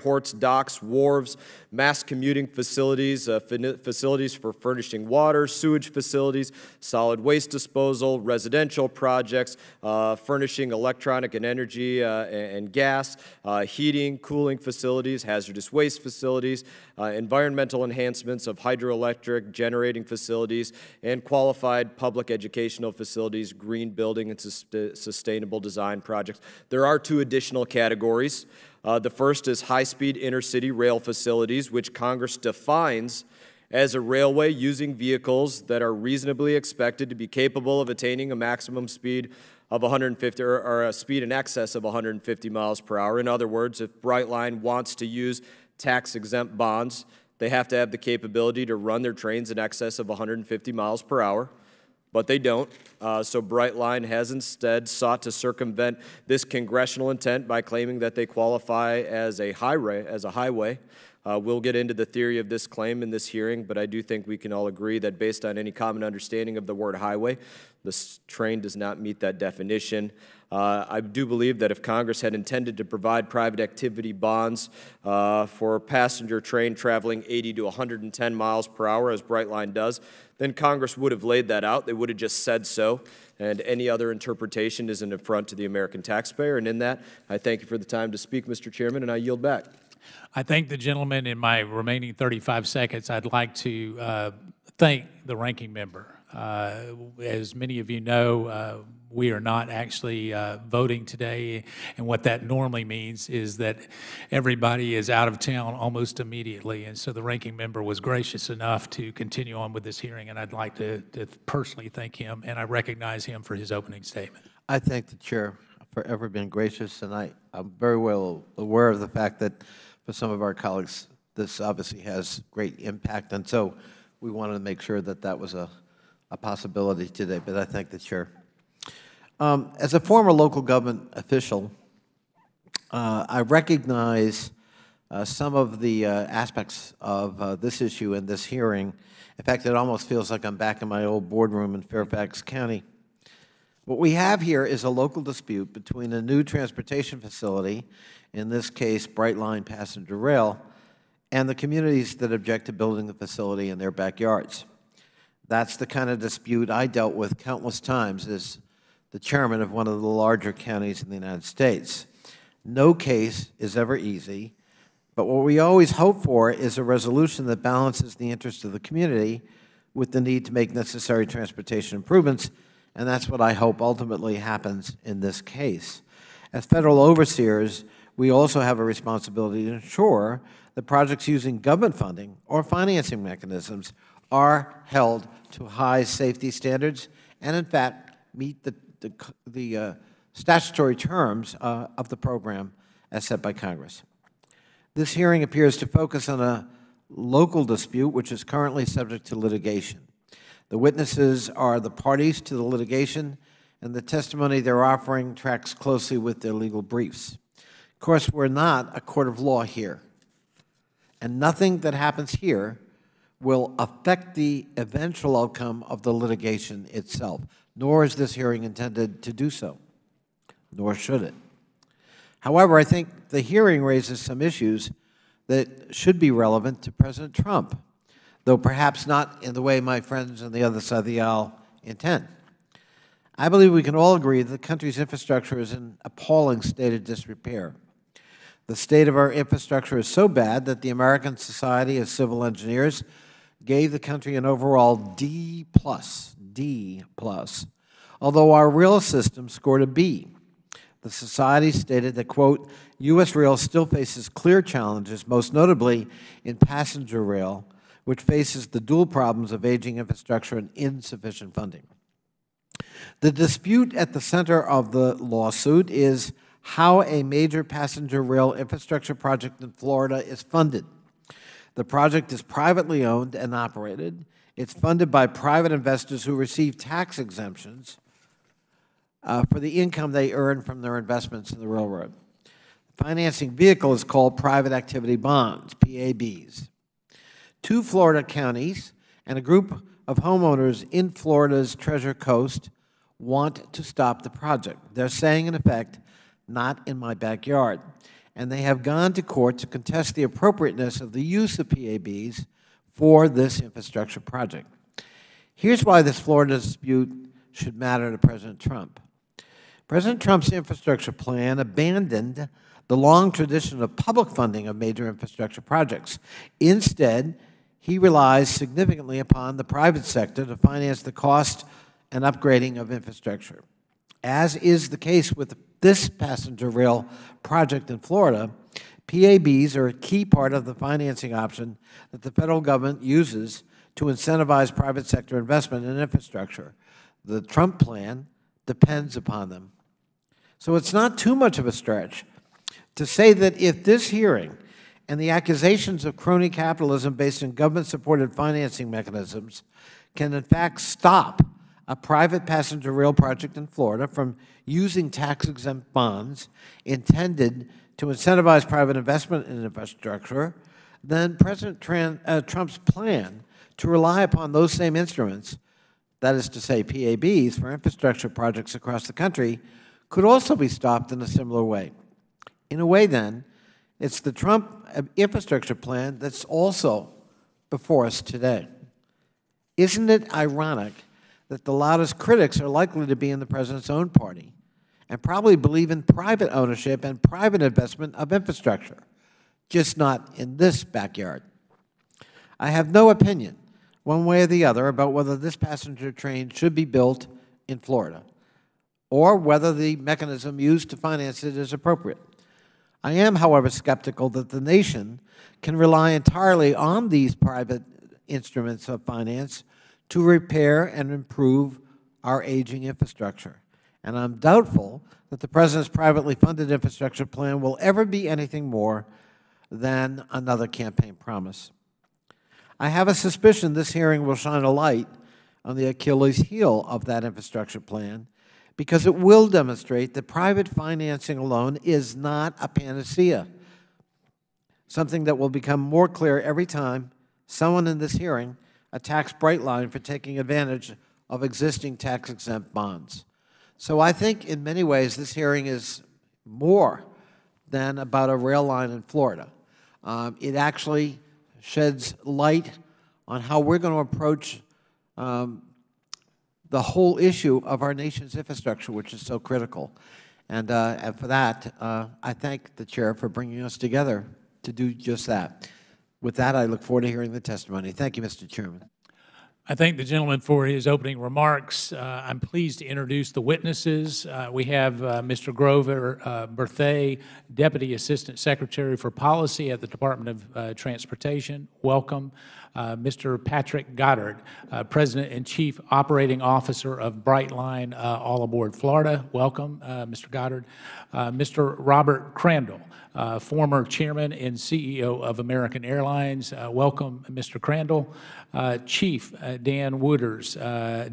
airports, docks, wharves, mass commuting facilities, facilities for furnishing water, sewage facilities, solid waste disposal, residential projects, furnishing electronic and energy and gas, heating, cooling facilities, hazardous waste facilities, environmental enhancements of hydroelectric generating facilities, and qualified public educational facilities, green building and sustainable design projects. There are two additional categories. The first is high-speed intercity rail facilities, which Congress defines as a railway using vehicles that are reasonably expected to be capable of attaining a maximum speed of 150 or a speed in excess of 150 miles per hour. In other words, if Brightline wants to use tax-exempt bonds, they have to have the capability to run their trains in excess of 150 miles per hour. But they don't. So Brightline has instead sought to circumvent this congressional intent by claiming that they qualify as a highway. We'll get into the theory of this claim in this hearing, but I do think we can all agree that based on any common understanding of the word highway, this train does not meet that definition. I do believe that if Congress had intended to provide private activity bonds for passenger train traveling 80 to 110 miles per hour, as Brightline does, then Congress would have laid that out. They would have just said so, and any other interpretation is an affront to the American taxpayer. And in that, I thank you for the time to speak, Mr. Chairman, and I yield back. I thank the gentleman. In my remaining 35 seconds, I'd like to thank the ranking member. As many of you know, we are not actually voting today, and what that normally means is that everybody is out of town almost immediately, and so the ranking member was gracious enough to continue on with this hearing, and I'd like to personally thank him, and I recognize him for his opening statement. I thank the Chair for ever being gracious, and I'm very well aware of the fact that for some of our colleagues, this obviously has great impact, and so we wanted to make sure that that was a possibility today, but I thank the Chair. As a former local government official, I recognize some of the aspects of this issue in this hearing. In fact, it almost feels like I'm back in my old boardroom in Fairfax County. What we have here is a local dispute between a new transportation facility, in this case Brightline Passenger Rail, and the communities that object to building the facility in their backyards. That's the kind of dispute I dealt with countless times as the chairman of one of the larger counties in the United States. No case is ever easy, but what we always hope for is a resolution that balances the interest of the community with the need to make necessary transportation improvements, and that's what I hope ultimately happens in this case. As federal overseers, we also have a responsibility to ensure that projects using government funding or financing mechanisms are held to high safety standards and, in fact, meet the statutory terms of the program as set by Congress. This hearing appears to focus on a local dispute which is currently subject to litigation. The witnesses are the parties to the litigation, and the testimony they're offering tracks closely with their legal briefs. Of course, we're not a court of law here, and nothing that happens here will affect the eventual outcome of the litigation itself, nor is this hearing intended to do so, nor should it. However, I think the hearing raises some issues that should be relevant to President Trump, though perhaps not in the way my friends on the other side of the aisle intend. I believe we can all agree that the country's infrastructure is in an appalling state of disrepair. The state of our infrastructure is so bad that the American Society of Civil Engineers gave the country an overall D+, although our rail system scored a B. The Society stated that, quote, U.S. rail still faces clear challenges, most notably in passenger rail, which faces the dual problems of aging infrastructure and insufficient funding. The dispute at the center of the lawsuit is how a major passenger rail infrastructure project in Florida is funded. The project is privately owned and operated. It's funded by private investors who receive tax exemptions for the income they earn from their investments in the railroad. The financing vehicle is called private activity bonds, PABs. Two Florida counties and a group of homeowners in Florida's Treasure Coast want to stop the project. They're saying, in effect, not in my backyard. and they have gone to court to contest the appropriateness of the use of PABs for this infrastructure project. Here's why this Florida dispute should matter to President Trump. President Trump's infrastructure plan abandoned the long tradition of public funding of major infrastructure projects. Instead, he relies significantly upon the private sector to finance the cost and upgrading of infrastructure. As is the case with this passenger rail project in Florida, PABs are a key part of the financing option that the federal government uses to incentivize private sector investment in infrastructure. The Trump plan depends upon them. So it's not too much of a stretch to say that if this hearing and the accusations of crony capitalism based in government-supported financing mechanisms can in fact stop a private passenger rail project in Florida from using tax-exempt bonds intended to incentivize private investment in infrastructure, then President Trump's plan to rely upon those same instruments, that is to say PABs, for infrastructure projects across the country, could also be stopped in a similar way. In a way, then, it's the Trump infrastructure plan that's also before us today. Isn't it ironic that the loudest critics are likely to be in the president's own party and probably believe in private ownership and private investment of infrastructure, just not in this backyard? I have no opinion, one way or the other, about whether this passenger train should be built in Florida or whether the mechanism used to finance it is appropriate. I am, however, skeptical that the nation can rely entirely on these private instruments of finance to repair and improve our aging infrastructure. And I'm doubtful that the President's privately funded infrastructure plan will ever be anything more than another campaign promise. I have a suspicion this hearing will shine a light on the Achilles heel of that infrastructure plan, because it will demonstrate that private financing alone is not a panacea, something that will become more clear every time someone in this hearing attacks Brightline for taking advantage of existing tax-exempt bonds. So I think in many ways this hearing is more than about a rail line in Florida. It actually sheds light on how we're going to approach the whole issue of our nation's infrastructure, which is so critical. And for that, I thank the Chair for bringing us together to do just that. With that, I look forward to hearing the testimony. Thank you, Mr. Chairman. I thank the gentleman for his opening remarks. I'm pleased to introduce the witnesses. We have Mr. Grover Berthet, Deputy Assistant Secretary for Policy at the Department of Transportation. Welcome. Mr. Patrick Goddard, President and Chief Operating Officer of Brightline, All Aboard Florida. Welcome, Mr. Goddard. Mr. Robert Crandall, former Chairman and CEO of American Airlines. Welcome, Mr. Crandall. Chief Dan Wooders,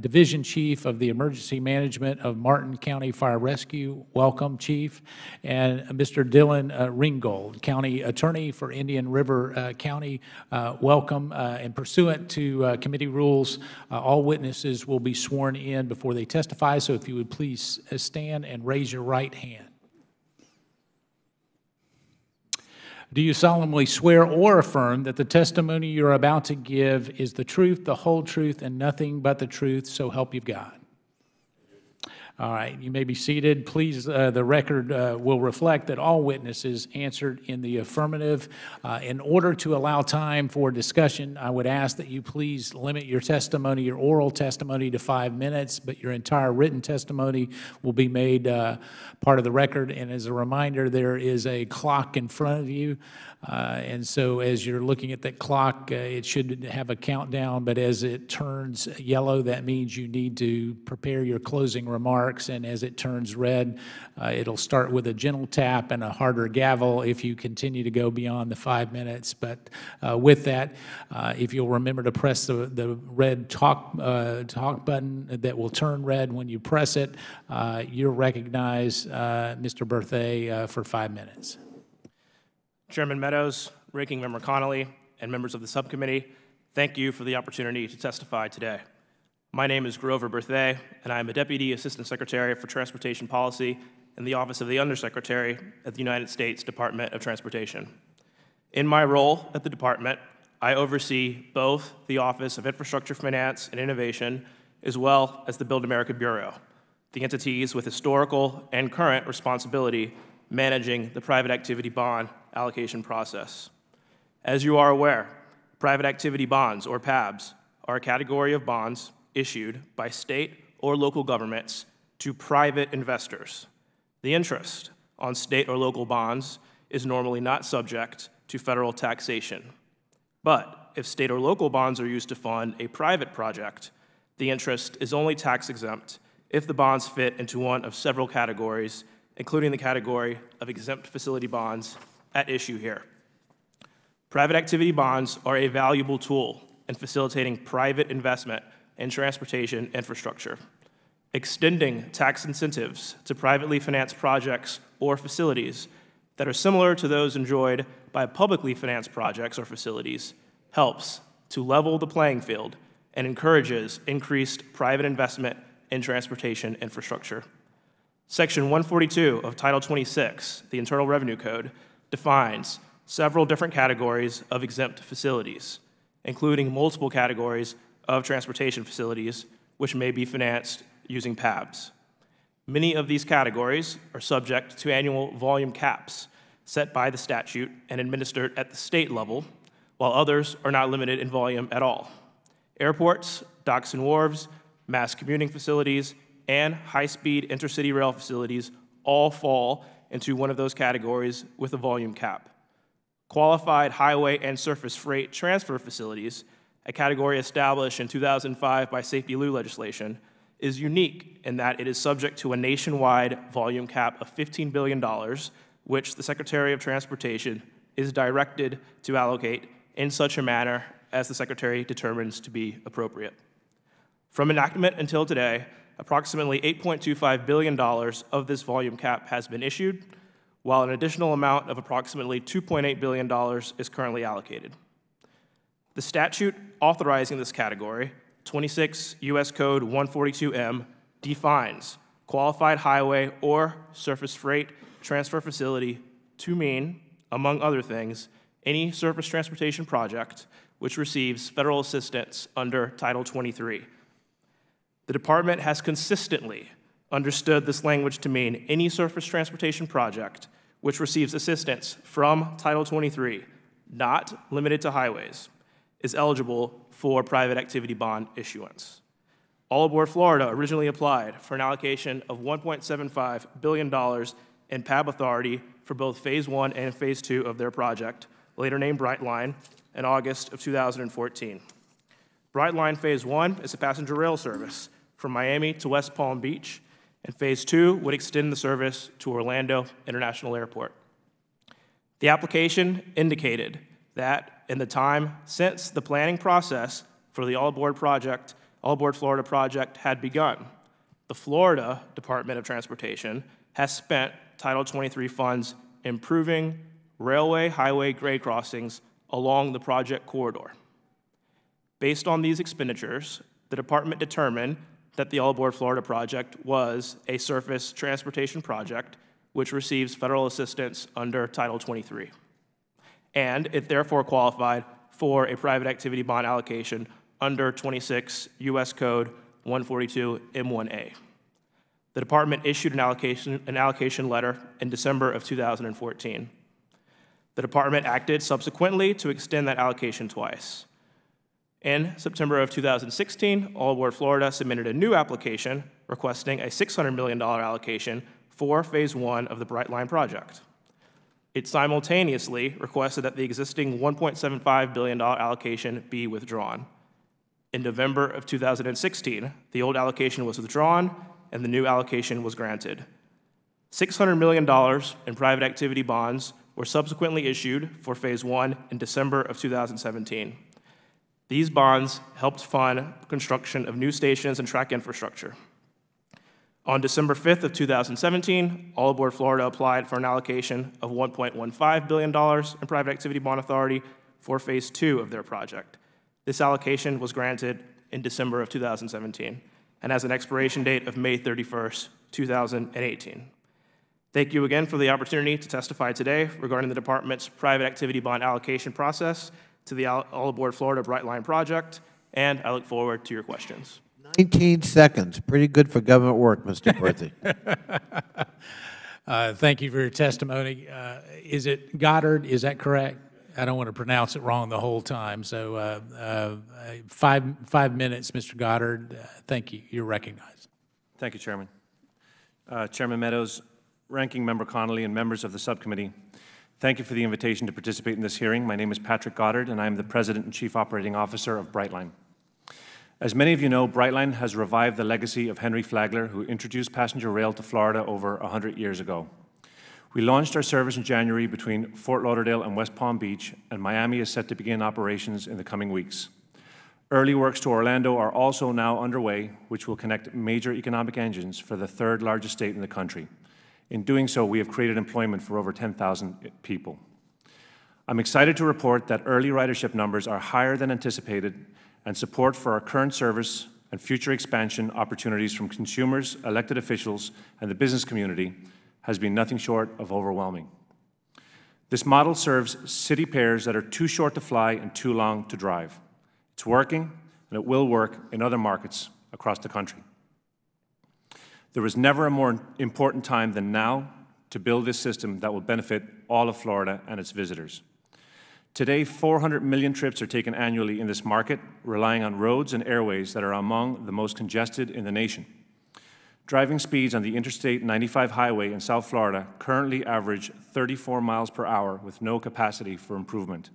Division Chief of the Emergency Management of Martin County Fire Rescue. Welcome, Chief. And Mr. Dylan Ringgold, County Attorney for Indian River County. Welcome. And pursuant to committee rules, all witnesses will be sworn in before they testify. So if you would please stand and raise your right hand. Do you solemnly swear or affirm that the testimony you're about to give is the truth, the whole truth, and nothing but the truth, so help you God? All right, you may be seated. Please, the record will reflect that all witnesses answered in the affirmative. In order to allow time for discussion, I would ask that you please limit your testimony, your oral testimony, to 5 minutes, but your entire written testimony will be made part of the record. And as a reminder, there is a clock in front of you. And so as you're looking at that clock, it should have a countdown, but as it turns yellow, that means you need to prepare your closing remarks, and as it turns red, it'll start with a gentle tap and a harder gavel if you continue to go beyond the 5 minutes. But with that, if you'll remember to press the red talk button that will turn red when you press it, you'll recognize Mr. Berthet for 5 minutes. Chairman Meadows, Ranking Member Connolly, and members of the subcommittee, thank you for the opportunity to testify today. My name is Grover Berthet, and I am a Deputy Assistant Secretary for Transportation Policy in the Office of the Undersecretary at the United States Department of Transportation. In my role at the department, I oversee both the Office of Infrastructure Finance and Innovation as well as the Build America Bureau, the entities with historical and current responsibility managing the private activity bond allocation process. As you are aware, private activity bonds, or PABs, are a category of bonds issued by state or local governments to private investors. The interest on state or local bonds is normally not subject to federal taxation. But if state or local bonds are used to fund a private project, the interest is only tax exempt if the bonds fit into one of several categories, including the category of exempt facility bonds at issue here. Private activity bonds are a valuable tool in facilitating private investment in transportation infrastructure. Extending tax incentives to privately financed projects or facilities that are similar to those enjoyed by publicly financed projects or facilities helps to level the playing field and encourages increased private investment in transportation infrastructure. Section 142 of Title 26, the Internal Revenue Code, defines several different categories of exempt facilities, including multiple categories of transportation facilities which may be financed using PABs. Many of these categories are subject to annual volume caps set by the statute and administered at the state level, while others are not limited in volume at all. Airports, docks and wharves, mass commuting facilities, and high-speed intercity rail facilities all fall into one of those categories with a volume cap. Qualified highway and surface freight transfer facilities, a category established in 2005 by SAFETY-LU legislation, is unique in that it is subject to a nationwide volume cap of $15 billion, which the Secretary of Transportation is directed to allocate in such a manner as the Secretary determines to be appropriate. From enactment until today, approximately $8.25 billion of this volume cap has been issued, while an additional amount of approximately $2.8 billion is currently allocated. The statute authorizing this category, 26 U.S. Code 142M, defines qualified highway or surface freight transfer facility to mean, among other things, any surface transportation project which receives federal assistance under Title 23. The department has consistently understood this language to mean any surface transportation project which receives assistance from Title 23, not limited to highways, is eligible for private activity bond issuance. All Aboard Florida originally applied for an allocation of $1.75 billion in PAB authority for both Phase 1 and Phase 2 of their project, later named Brightline, in August of 2014. Brightline Phase 1 is a passenger rail service from Miami to West Palm Beach, and Phase 2 would extend the service to Orlando International Airport. The application indicated that in the time since the planning process for the All Aboard Florida project had begun, the Florida Department of Transportation has spent Title 23 funds improving railway highway grade crossings along the project corridor. Based on these expenditures, the department determined that the All Aboard Florida project was a surface transportation project which receives federal assistance under Title 23. And it therefore qualified for a private activity bond allocation under 26 U.S. Code 142 M1A. The department issued an allocation letter in December of 2014. The department acted subsequently to extend that allocation twice. In September of 2016, All Aboard Florida submitted a new application requesting a $600 million allocation for Phase 1 of the Brightline project. It simultaneously requested that the existing $1.75 billion allocation be withdrawn. In November of 2016, the old allocation was withdrawn and the new allocation was granted. $600 million in private activity bonds were subsequently issued for Phase 1 in December of 2017. These bonds helped fund construction of new stations and track infrastructure. On December 5th of 2017, All Aboard Florida applied for an allocation of $1.15 billion in private activity bond authority for Phase 2 of their project. This allocation was granted in December of 2017 and has an expiration date of May 31st, 2018. Thank you again for the opportunity to testify today regarding the department's private activity bond allocation process to the All Aboard Florida Brightline project, and I look forward to your questions. 19 seconds. Pretty good for government work, Mr. Perthy. Thank you for your testimony. Is it Goddard? Is that correct? I don't want to pronounce it wrong the whole time. So 5 minutes, Mr. Goddard. Thank you. You're recognized. Thank you, Chairman. Chairman Meadows, Ranking Member Connolly, and members of the subcommittee, thank you for the invitation to participate in this hearing. My name is Patrick Goddard, and I am the President and Chief Operating Officer of Brightline. As many of you know, Brightline has revived the legacy of Henry Flagler, who introduced passenger rail to Florida over 100 years ago. We launched our service in January between Fort Lauderdale and West Palm Beach, and Miami is set to begin operations in the coming weeks. Early works to Orlando are also now underway, which will connect major economic engines for the third largest state in the country. In doing so, we have created employment for over 10,000 people. I'm excited to report that early ridership numbers are higher than anticipated, and support for our current service and future expansion opportunities from consumers, elected officials, and the business community has been nothing short of overwhelming. This model serves city pairs that are too short to fly and too long to drive. It's working, and it will work in other markets across the country. There was never a more important time than now to build this system that will benefit all of Florida and its visitors. Today, 400 million trips are taken annually in this market, relying on roads and airways that are among the most congested in the nation. Driving speeds on the Interstate 95 highway in South Florida currently average 34 miles per hour with no capacity for improvement.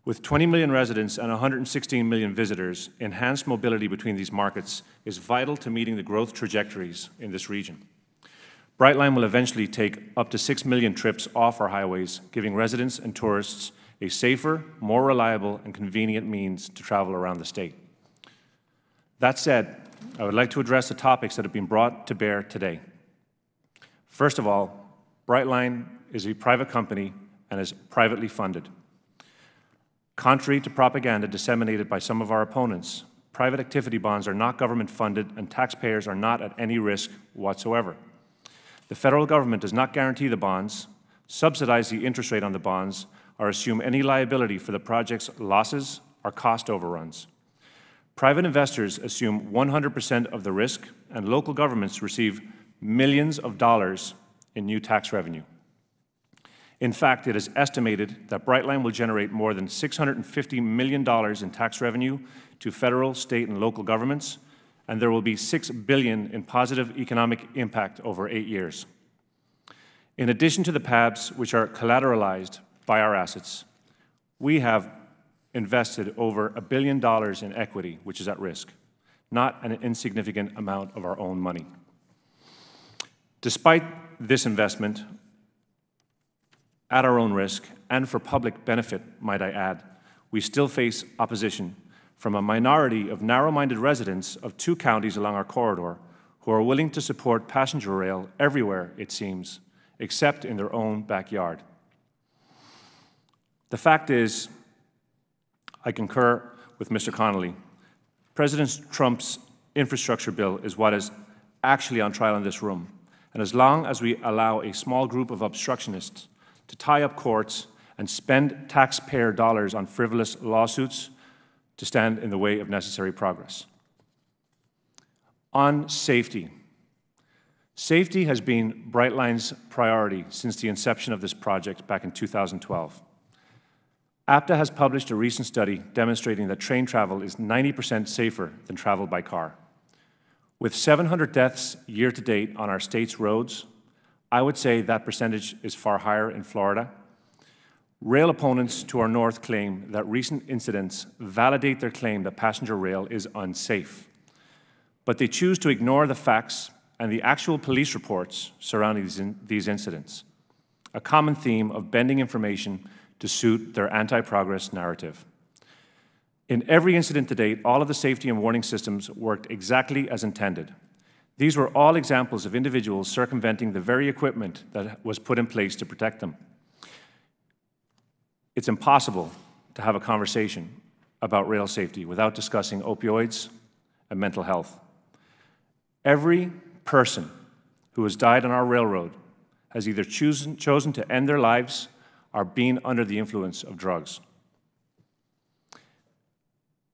With 20 million residents and 116 million visitors, enhanced mobility between these markets is vital to meeting the growth trajectories in this region. Brightline will eventually take up to 6 million trips off our highways, giving residents and tourists a safer, more reliable, and convenient means to travel around the state. That said, I would like to address the topics that have been brought to bear today. First of all, Brightline is a private company and is privately funded. Contrary to propaganda disseminated by some of our opponents, private activity bonds are not government funded and taxpayers are not at any risk whatsoever. The federal government does not guarantee the bonds, subsidize the interest rate on the bonds, or assume any liability for the project's losses or cost overruns. Private investors assume 100% of the risk, and local governments receive millions of dollars in new tax revenue. In fact, it is estimated that Brightline will generate more than $650 million in tax revenue to federal, state, and local governments, and there will be $6 billion in positive economic impact over 8 years. In addition to the PABs, which are collateralized by our assets, we have invested over $1 billion in equity, which is at risk, not an insignificant amount of our own money. Despite this investment, at our own risk, and for public benefit, might I add, we still face opposition from a minority of narrow-minded residents of 2 counties along our corridor who are willing to support passenger rail everywhere, it seems, except in their own backyard. The fact is, I concur with Mr. Connolly. President Trump's infrastructure bill is what is actually on trial in this room, and as long as we allow a small group of obstructionists to tie up courts and spend taxpayer dollars on frivolous lawsuits to stand in the way of necessary progress. On safety. Safety has been Brightline's priority since the inception of this project back in 2012. APTA has published a recent study demonstrating that train travel is 90% safer than travel by car. With 700 deaths year to date on our state's roads, I would say that percentage is far higher in Florida. Rail opponents to our north claim that recent incidents validate their claim that passenger rail is unsafe. But they choose to ignore the facts and the actual police reports surrounding these incidents, a common theme of bending information to suit their anti-progress narrative. In every incident to date, all of the safety and warning systems worked exactly as intended. These were all examples of individuals circumventing the very equipment that was put in place to protect them. It's impossible to have a conversation about rail safety without discussing opioids and mental health. Every person who has died on our railroad has either chosen to end their lives or been under the influence of drugs.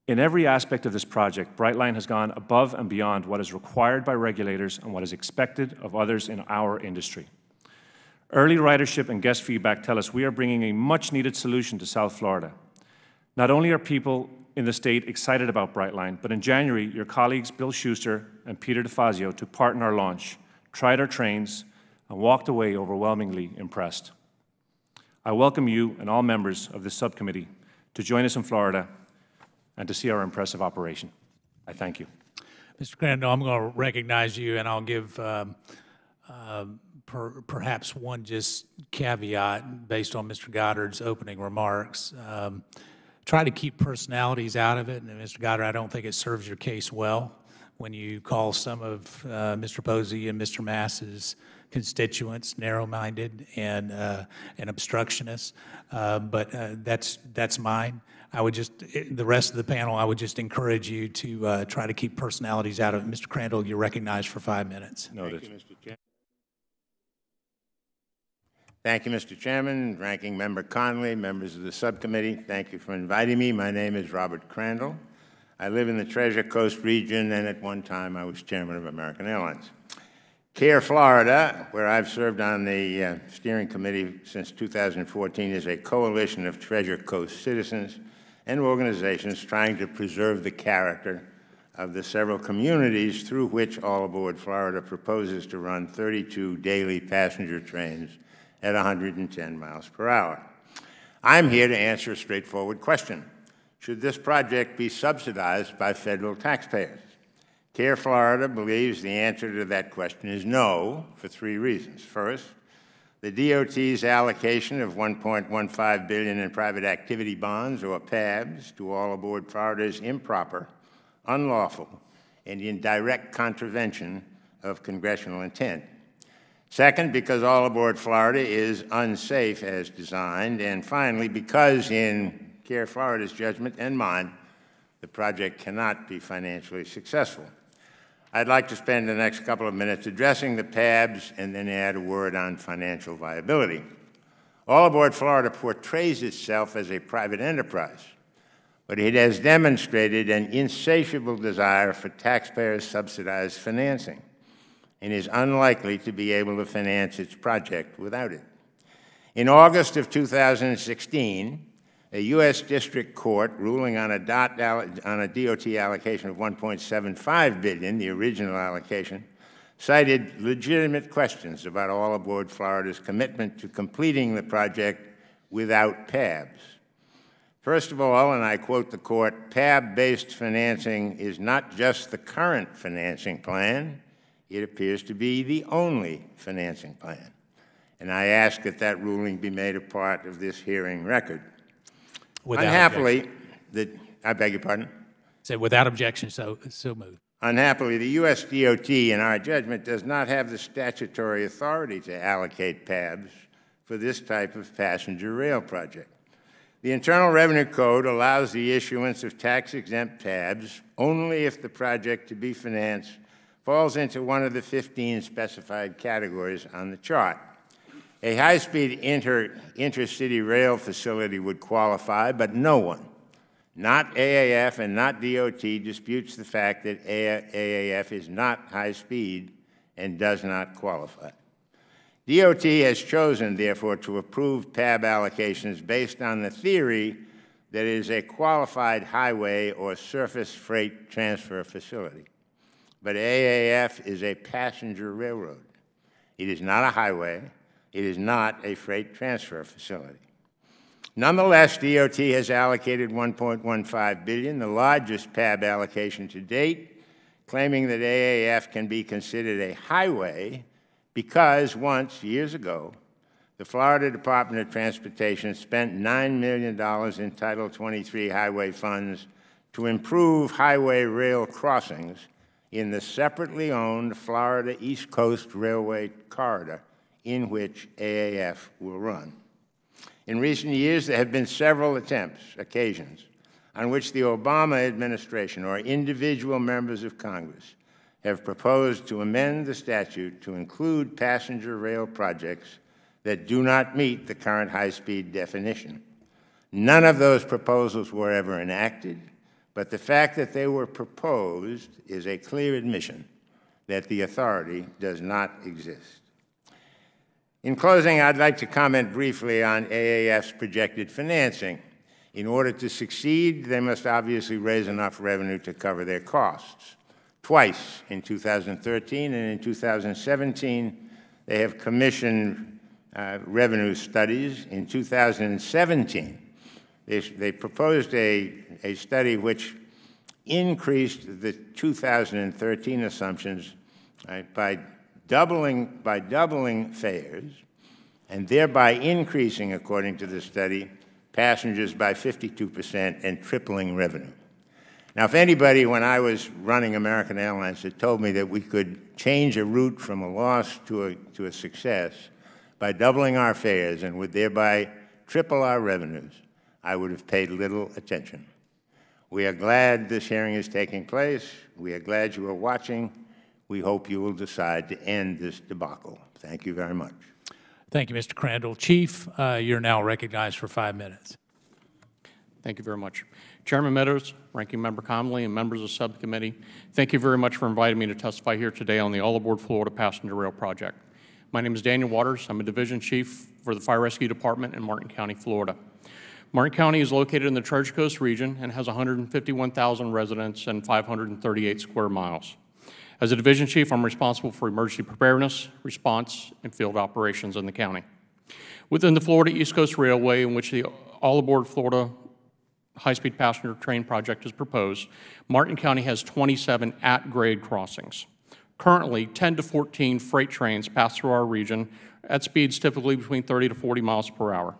In every aspect of this project, Brightline has gone above and beyond what is required by regulators and what is expected of others in our industry. Early ridership and guest feedback tell us we are bringing a much-needed solution to South Florida. Not only are people in the state excited about Brightline, but in January, your colleagues Bill Schuster and Peter DeFazio took part in our launch, tried our trains, and walked away overwhelmingly impressed. I welcome you and all members of this subcommittee to join us in Florida and to see our impressive operation. I thank you. Mr. Crandall, I'm going to recognize you, and I'll give perhaps one just caveat based on Mr. Goddard's opening remarks. Try to keep personalities out of it, and Mr. Goddard, I don't think it serves your case well when you call some of Mr. Posey and Mr. Mass's constituents narrow-minded and obstructionists, but that's mine. I would just, the rest of the panel, I would just encourage you to try to keep personalities out of it. Mr. Crandall, you're recognized for 5 minutes. Noted. Thank you, Mr. Chairman. Thank you, Mr. Chairman, Ranking Member Connolly, members of the subcommittee. Thank you for inviting me. My name is Robert Crandall. I live in the Treasure Coast region, and at one time I was chairman of American Airlines. CARE Florida, where I've served on the steering committee since 2014, is a coalition of Treasure Coast citizens and organizations trying to preserve the character of the several communities through which All Aboard Florida proposes to run 32 daily passenger trains at 110 miles per hour. I'm here to answer a straightforward question. Should this project be subsidized by federal taxpayers? CARE Florida believes the answer to that question is no, for 3 reasons. First, the DOT's allocation of $1.15 billion in private activity bonds, or PABs, to All Aboard Florida is improper, unlawful, and in direct contravention of congressional intent. Second, because All Aboard Florida is unsafe as designed. And finally, because in CARE Florida's judgment and mine, the project cannot be financially successful. I'd like to spend the next couple of minutes addressing the PABs and then add a word on financial viability. All Aboard Florida portrays itself as a private enterprise, but it has demonstrated an insatiable desire for taxpayer-subsidized financing and is unlikely to be able to finance its project without it. In August of 2016, a U.S. District Court ruling on a DOT allocation of $1.75 billion, the original allocation, cited legitimate questions about All Aboard Florida's commitment to completing the project without PABs. First of all, and I quote the court, PAB-based financing is not just the current financing plan, it appears to be the only financing plan. And I ask that that ruling be made a part of this hearing record. Without Unhappily, I beg your pardon? Say without objection, so moved. Unhappily, the U.S. DOT, in our judgment, does not have the statutory authority to allocate PABs for this type of passenger rail project. The Internal Revenue Code allows the issuance of tax-exempt PABs only if the project to be financed falls into one of the 15 specified categories on the chart. A high-speed intercity rail facility would qualify, but no one, not AAF and not DOT, disputes the fact that AAF is not high-speed and does not qualify. DOT has chosen, therefore, to approve PAB allocations based on the theory that it is a qualified highway or surface freight transfer facility. But AAF is a passenger railroad. It is not a highway. It is not a freight transfer facility. Nonetheless, DOT has allocated $1.15 billion, the largest PAB allocation to date, claiming that AAF can be considered a highway because once, years ago, the Florida Department of Transportation spent $9 million in Title 23 highway funds to improve highway rail crossings in the separately owned Florida East Coast Railway corridor in which AAF will run. In recent years, there have been several occasions, on which the Obama administration or individual members of Congress have proposed to amend the statute to include passenger rail projects that do not meet the current high-speed definition. None of those proposals were ever enacted, but the fact that they were proposed is a clear admission that the authority does not exist. In closing, I'd like to comment briefly on AAF's projected financing. In order to succeed, they must obviously raise enough revenue to cover their costs. Twice, in 2013 and in 2017, they have commissioned revenue studies. In 2017, they proposed a study which increased the 2013 assumptions by doubling fares and thereby increasing, according to the study, passengers by 52% and tripling revenue. Now, if anybody, when I was running American Airlines, had told me that we could change a route from a loss to a success by doubling our fares and would thereby triple our revenues, I would have paid little attention. We are glad this hearing is taking place. We are glad you are watching. We hope you will decide to end this debacle. Thank you very much. Thank you, Mr. Crandall. Chief, you're now recognized for 5 minutes. Thank you very much. Chairman Meadows, Ranking Member Conley, and members of the subcommittee, thank you very much for inviting me to testify here today on the All Aboard Florida Passenger Rail Project. My name is Daniel Waters. I'm a Division Chief for the Fire Rescue Department in Martin County, Florida. Martin County is located in the Treasure Coast region and has 151,000 residents and 538 square miles. As a Division Chief, I'm responsible for emergency preparedness, response, and field operations in the county. Within the Florida East Coast Railway, in which the All Aboard Florida high-speed passenger train project is proposed, Martin County has 27 at-grade crossings. Currently, 10 to 14 freight trains pass through our region at speeds typically between 30 to 40 miles per hour.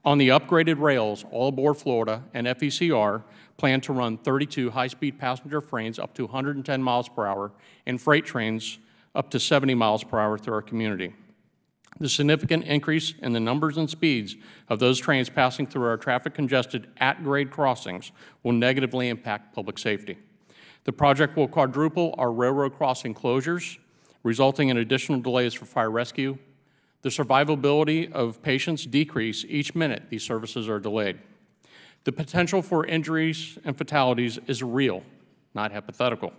On the upgraded rails, All Aboard Florida and FECR plan to run 32 high-speed passenger trains up to 110 miles per hour and freight trains up to 70 miles per hour through our community. The significant increase in the numbers and speeds of those trains passing through our traffic-congested at-grade crossings will negatively impact public safety. The project will quadruple our railroad crossing closures, resulting in additional delays for fire rescue. The survivability of patients decrease each minute these services are delayed. The potential for injuries and fatalities is real, not hypothetical.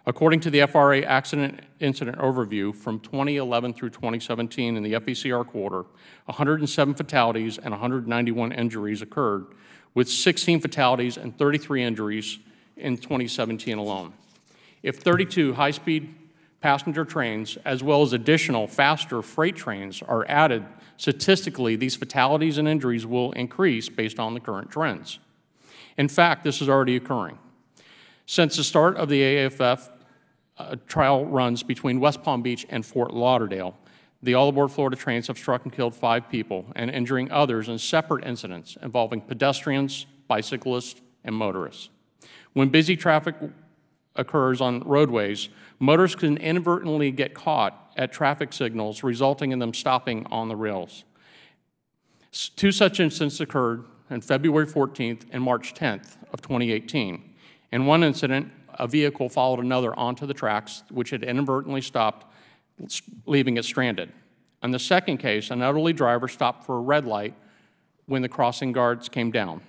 According to the FRA Accident Incident Overview from 2011 through 2017 in the FECR quarter, 107 fatalities and 191 injuries occurred, with 16 fatalities and 33 injuries in 2017 alone. If 32 high-speed passenger trains, as well as additional faster freight trains, are added, statistically, these fatalities and injuries will increase based on the current trends. In fact, this is already occurring. Since the start of the AAFF trial runs between West Palm Beach and Fort Lauderdale, the All Aboard Florida trains have struck and killed 5 people and injuring others in separate incidents involving pedestrians, bicyclists, and motorists. When busy traffic occurs on roadways, motorists can inadvertently get caught at traffic signals, resulting in them stopping on the rails. 2 such incidents occurred on February 14th and March 10th of 2018. In one incident, a vehicle followed another onto the tracks, which had inadvertently stopped, leaving it stranded. In the second case, an elderly driver stopped for a red light when the crossing guards came down.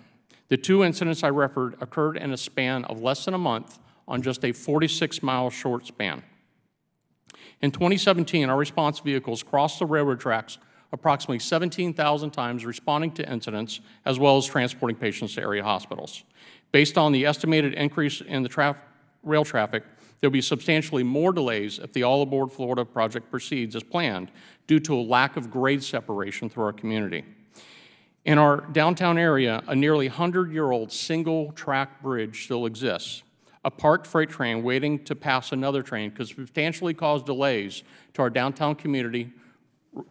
The 2 incidents I referred occurred in a span of less than a month on just a 46-mile short span. In 2017, our response vehicles crossed the railroad tracks approximately 17,000 times, responding to incidents as well as transporting patients to area hospitals. Based on the estimated increase in the rail traffic, there will be substantially more delays if the All Aboard Florida project proceeds as planned due to a lack of grade separation through our community. In our downtown area, a nearly 100-year-old single-track bridge still exists. A parked freight train waiting to pass another train could substantially cause delays to our downtown community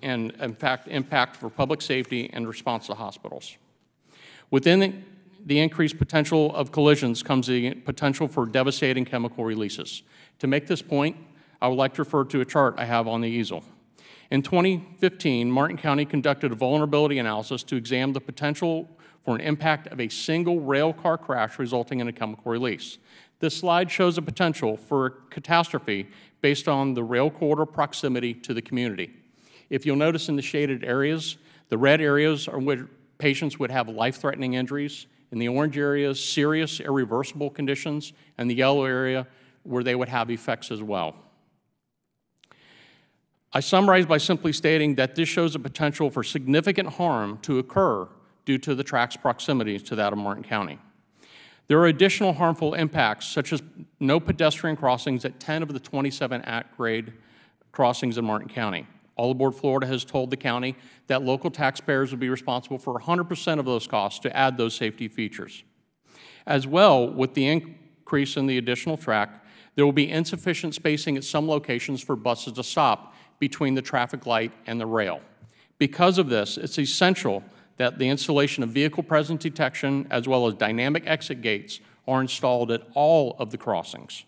and, in fact, impact for public safety and response to hospitals. Within the increased potential of collisions comes the potential for devastating chemical releases. To make this point, I would like to refer to a chart I have on the easel. In 2015, Martin County conducted a vulnerability analysis to examine the potential for an impact of a single rail car crash resulting in a chemical release. This slide shows a potential for a catastrophe based on the rail corridor proximity to the community. If you'll notice in the shaded areas, the red areas are where patients would have life-threatening injuries. In the orange areas, serious irreversible conditions, and the yellow area where they would have effects as well. I summarize by simply stating that this shows a potential for significant harm to occur due to the track's proximity to that of Martin County. There are additional harmful impacts, such as no pedestrian crossings at 10 of the 27 at-grade crossings in Martin County. All Aboard Florida has told the county that local taxpayers will be responsible for 100% of those costs to add those safety features. As well, with the increase in the additional track, there will be insufficient spacing at some locations for buses to stop between the traffic light and the rail. Because of this, it's essential that the installation of vehicle presence detection as well as dynamic exit gates are installed at all of the crossings.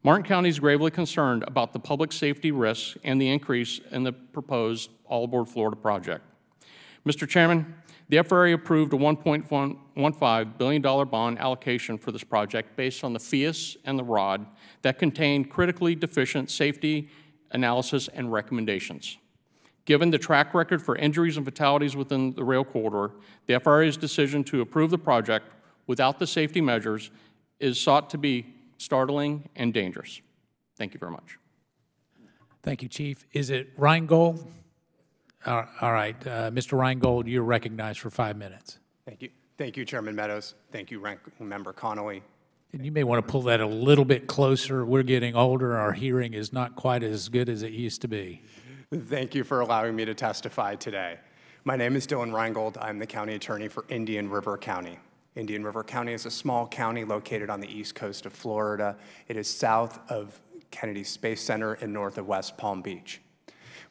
Martin County is gravely concerned about the public safety risks and the increase in the proposed All Aboard Florida project. Mr. Chairman, the FRA approved a $1.15 billion bond allocation for this project based on the FIAS and the ROD that contained critically deficient safety analysis and recommendations. Given the track record for injuries and fatalities within the rail corridor, the FRA's decision to approve the project without the safety measures is sought to be startling and dangerous. Thank you very much. Thank you, Chief. Is it Reingold? All right, Mr. Reingold, you're recognized for 5 minutes. Thank you. Thank you, Chairman Meadows. Thank you, Ranking Member Connolly. And you may want to pull that a little bit closer. We're getting older. Our hearing is not quite as good as it used to be. Thank you for allowing me to testify today. My name is Dylan Reingold. I'm the County Attorney for Indian River County. Indian River County is a small county located on the east coast of Florida. It is south of Kennedy Space Center and north of West Palm Beach.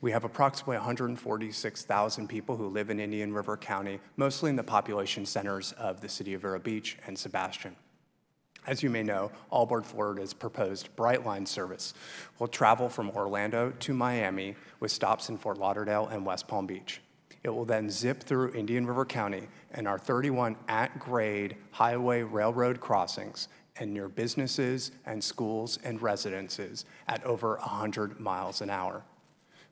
We have approximately 146,000 people who live in Indian River County, mostly in the population centers of the city of Vero Beach and Sebastian. As you may know, All Aboard Florida's proposed Brightline service will travel from Orlando to Miami with stops in Fort Lauderdale and West Palm Beach. It will then zip through Indian River County and our 31 at-grade highway railroad crossings and near businesses and schools and residences at over 100 miles an hour.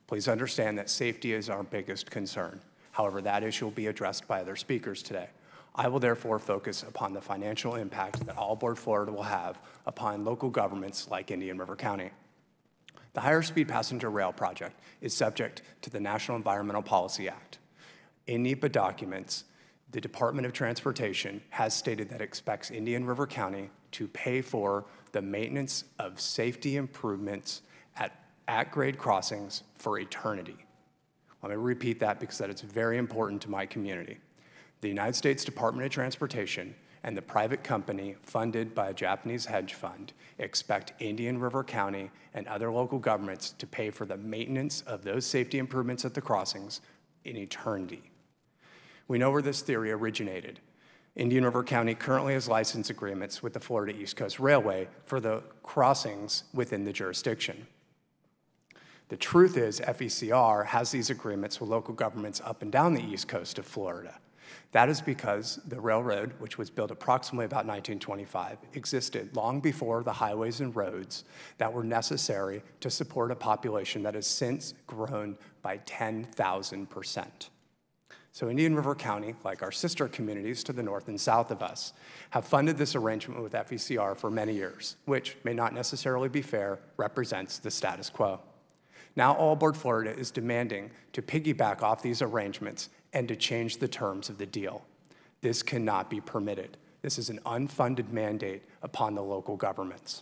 Please understand that safety is our biggest concern. However, that issue will be addressed by other speakers today. I will therefore focus upon the financial impact that All Aboard Florida will have upon local governments like Indian River County. The Higher Speed Passenger Rail project is subject to the National Environmental Policy Act. In NEPA documents, the Department of Transportation has stated that it expects Indian River County to pay for the maintenance of safety improvements at-grade crossings for eternity. Let me repeat that because that is very important to my community. The United States Department of Transportation and the private company funded by a Japanese hedge fund expect Indian River County and other local governments to pay for the maintenance of those safety improvements at the crossings in eternity. We know where this theory originated. Indian River County currently has license agreements with the Florida East Coast Railway for the crossings within the jurisdiction. The truth is FECR has these agreements with local governments up and down the east coast of Florida. That is because the railroad, which was built approximately about 1925, existed long before the highways and roads that were necessary to support a population that has since grown by 10,000%. So Indian River County, like our sister communities to the north and south of us, have funded this arrangement with FECR for many years, which may not necessarily be fair, represents the status quo. Now All Aboard Florida is demanding to piggyback off these arrangements and to change the terms of the deal. This cannot be permitted. This is an unfunded mandate upon the local governments.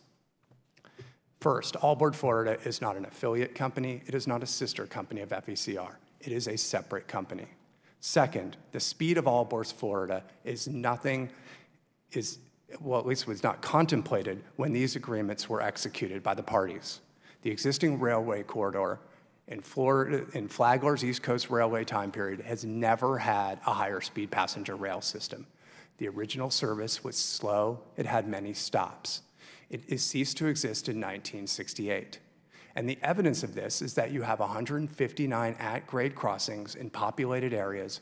First, All Aboard Florida is not an affiliate company. It is not a sister company of FECR. It is a separate company. Second, the speed of All Aboard Florida is well, at least was not contemplated when these agreements were executed by the parties. The existing railway corridor in Florida, in Flagler's East Coast Railway time period, has never had a higher speed passenger rail system. The original service was slow. It had many stops. It ceased to exist in 1968. And the evidence of this is that you have 159 at-grade crossings in populated areas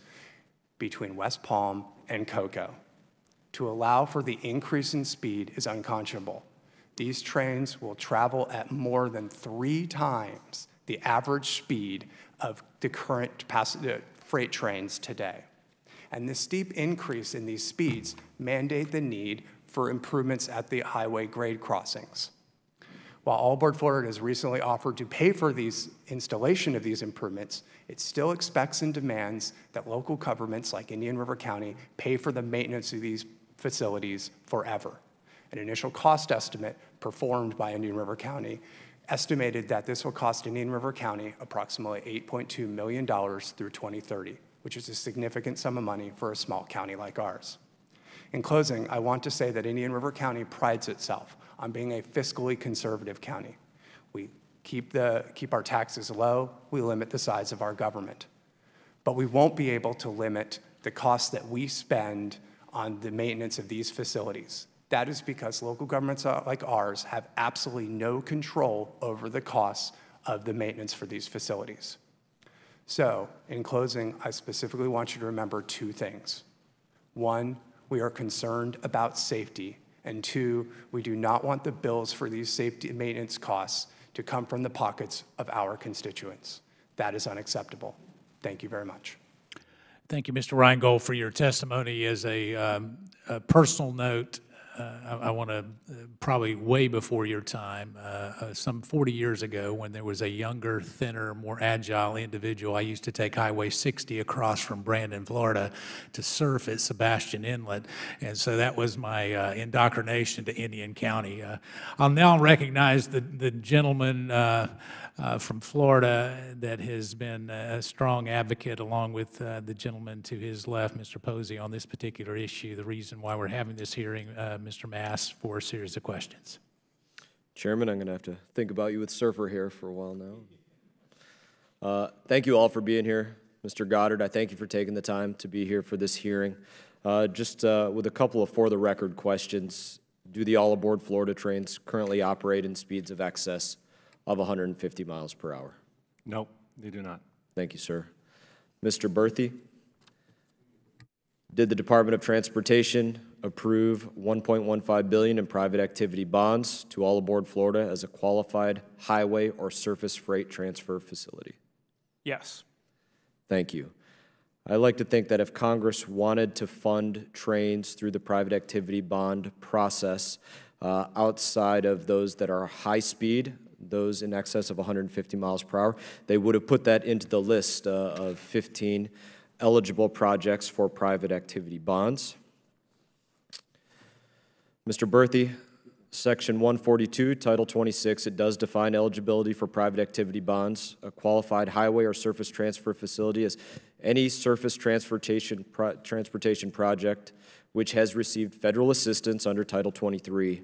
between West Palm and Cocoa. To allow for the increase in speed is unconscionable. These trains will travel at more than 3 times the average speed of the current freight trains today. And the steep increase in these speeds mandate the need for improvements at the highway grade crossings. While All Aboard Florida has recently offered to pay for these installation of these improvements, it still expects and demands that local governments like Indian River County pay for the maintenance of these facilities forever. An initial cost estimate performed by Indian River County estimated that this will cost Indian River County approximately $8.2 million through 2030, which is a significant sum of money for a small county like ours. In closing, I want to say that Indian River County prides itself on being a fiscally conservative county. We keep our taxes low, we limit the size of our government. But we won't be able to limit the costs that we spend on the maintenance of these facilities. That is because local governments like ours have absolutely no control over the costs of the maintenance for these facilities. So, in closing, I specifically want you to remember 2 things. 1, we are concerned about safety. And 2, we do not want the bills for these safety and maintenance costs to come from the pockets of our constituents. That is unacceptable. Thank you very much. Thank you, Mr. Reingold, for your testimony. As a personal note, I want to, probably way before your time, some 40 years ago when there was a younger, thinner, more agile individual, I used to take Highway 60 across from Brandon, Florida to surf at Sebastian Inlet. And so that was my indoctrination to Indian County. I'll now recognize the gentleman from Florida that has been a strong advocate, along with the gentleman to his left, Mr. Posey, on this particular issue, the reason why we're having this hearing, Mr. Mass, for a series of questions. Chairman, I'm going to have to think about you with surfer hair for a while now. Thank you all for being here. Mr. Goddard, I thank you for taking the time to be here for this hearing. Just with a couple of for-the-record questions, do the All Aboard Florida trains currently operate in speeds of excess of 150 miles per hour? No, they do not. Thank you, sir. Mr. Berthy, did the Department of Transportation approve $1.15 billion in private activity bonds to All Aboard Florida as a qualified highway or surface freight transfer facility? Yes. Thank you. I like to think that if Congress wanted to fund trains through the private activity bond process outside of those that are high speed, those in excess of 150 miles per hour, they would have put that into the list of 15 eligible projects for private activity bonds. Mr. Berthy, Section 142, Title 26, it does define eligibility for private activity bonds. A qualified highway or surface transfer facility is any surface transportation project which has received federal assistance under Title 23.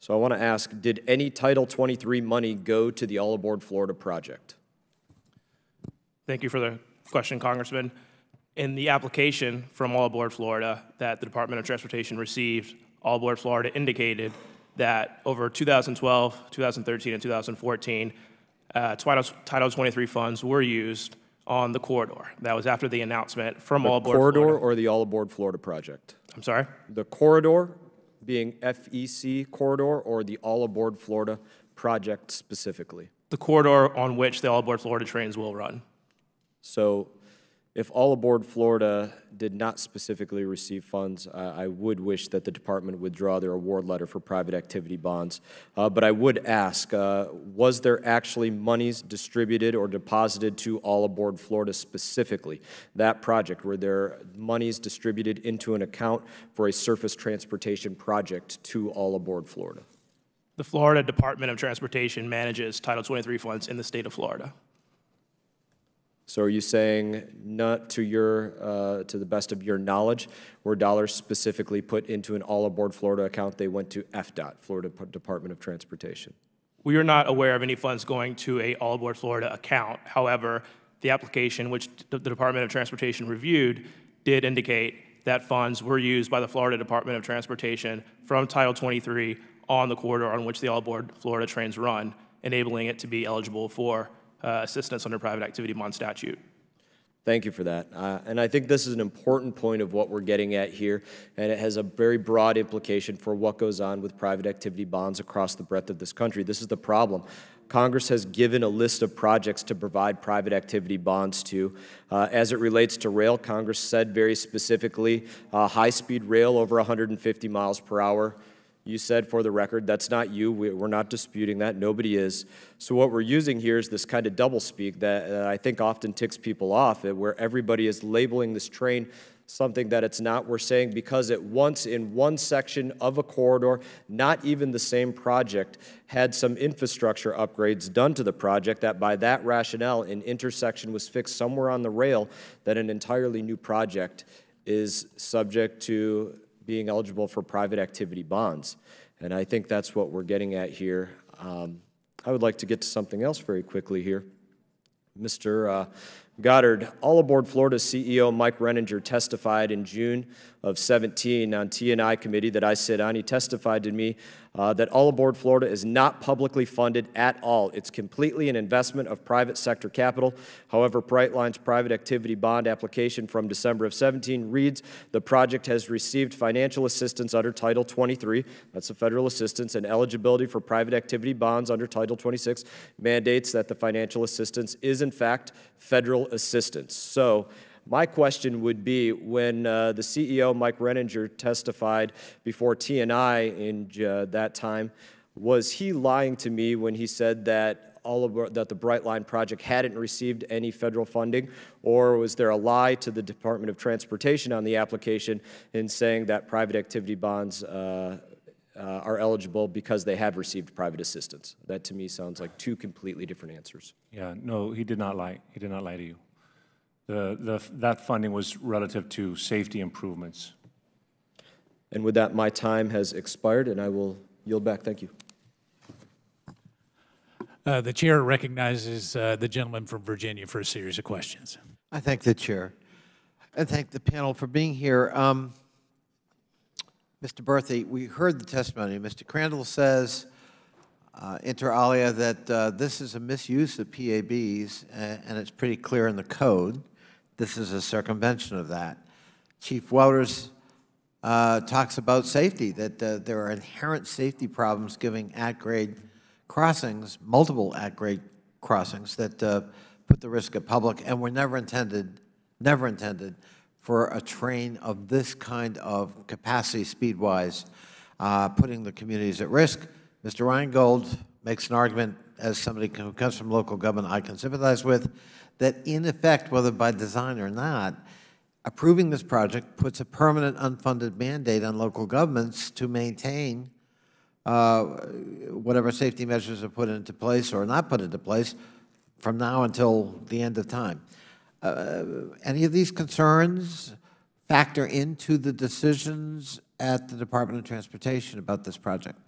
So I want to ask, did any Title 23 money go to the All Aboard Florida project? Thank you for the question, Congressman. In the application from All Aboard Florida that the Department of Transportation received, All Aboard Florida indicated that over 2012, 2013, and 2014, Title 23 funds were used on the corridor. That was after the announcement from All Aboard Florida. The corridor or the All Aboard Florida project? I'm sorry? The corridor being FEC corridor or the All Aboard Florida project specifically? The corridor on which the All Aboard Florida trains will run. So if All Aboard Florida did not specifically receive funds, I would wish that the department would withdraw their award letter for private activity bonds. But I would ask, was there actually monies distributed or deposited to All Aboard Florida specifically, that project? Were there monies distributed into an account for a surface transportation project to All Aboard Florida? The Florida Department of Transportation manages Title 23 funds in the state of Florida. So are you saying, not to to the best of your knowledge, were dollars specifically put into an All Aboard Florida account? They went to FDOT, Florida Department of Transportation. We are not aware of any funds going to a All Aboard Florida account. However, the application which the Department of Transportation reviewed did indicate that funds were used by the Florida Department of Transportation from Title 23 on the corridor on which the All Aboard Florida trains run, enabling it to be eligible for assistance under private activity bond statute. Thank you for that. And I think this is an important point of what we're getting at here, and it has a very broad implication for what goes on with private activity bonds across the breadth of this country. This is the problem. Congress has given a list of projects to provide private activity bonds to. As it relates to rail, Congress said very specifically high-speed rail over 150 miles per hour. You said, for the record, that's not you. We're not disputing that. Nobody is. So what we're using here is this kind of doublespeak that I think often ticks people off, where everybody is labeling this train something that it's not. We're saying because it once in one section of a corridor, not even the same project, had some infrastructure upgrades done to the project, that by that rationale, an intersection was fixed somewhere on the rail, that an entirely new project is subject to being eligible for private activity bonds. And I think that's what we're getting at here. I would like to get to something else very quickly here. Mr. Goddard, All Aboard Florida's CEO Mike Renninger testified in June of 17 on T&I committee that I sit on. He testified to me that All Aboard Florida is not publicly funded at all. It's completely an investment of private sector capital. However, Brightline's private activity bond application from December of 17 reads, the project has received financial assistance under Title 23, that's the federal assistance, and eligibility for private activity bonds under Title 26 mandates that the financial assistance is in fact federal assistance. So my question would be, when the CEO, Mike Renninger, testified before T&I in that time, was he lying to me when he said that the Brightline project hadn't received any federal funding, or was there a lie to the Department of Transportation on the application in saying that private activity bonds are eligible because they have received private assistance? That to me sounds like two completely different answers. Yeah, no, he did not lie. He did not lie to you. That funding was relative to safety improvements. And with that, my time has expired, and I will yield back. Thank you. The chair recognizes the gentleman from Virginia for a series of questions. I thank the chair and thank the panel for being here. Mr. Berthe, we heard the testimony. Mr. Crandall says, inter alia, that this is a misuse of PABs, and it's pretty clear in the code. This is a circumvention of that. Chief Wouters talks about safety, that there are inherent safety problems giving at-grade crossings, multiple at-grade crossings that put the risk at public, and were never intended for a train of this kind of capacity speed-wise, putting the communities at risk. Mr. Reingold makes an argument, as somebody who comes from local government I can sympathize with, that in effect, whether by design or not, approving this project puts a permanent unfunded mandate on local governments to maintain whatever safety measures are put into place or not put into place from now until the end of time. Any of these concerns factor into the decisions at the Department of Transportation about this project?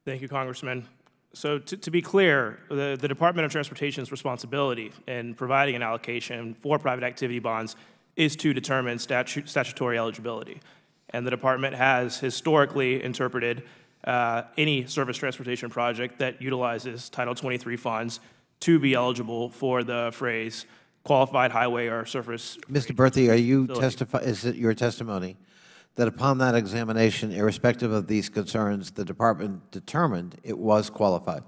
Thank you, Congressman. So to be clear, the Department of Transportation's responsibility in providing an allocation for private activity bonds is to determine statutory eligibility. And the department has historically interpreted any surface transportation project that utilizes Title 23 funds to be eligible for the phrase qualified highway or surface. Mr. Berthe, are you is it your testimony that upon that examination, irrespective of these concerns, the department determined it was qualified?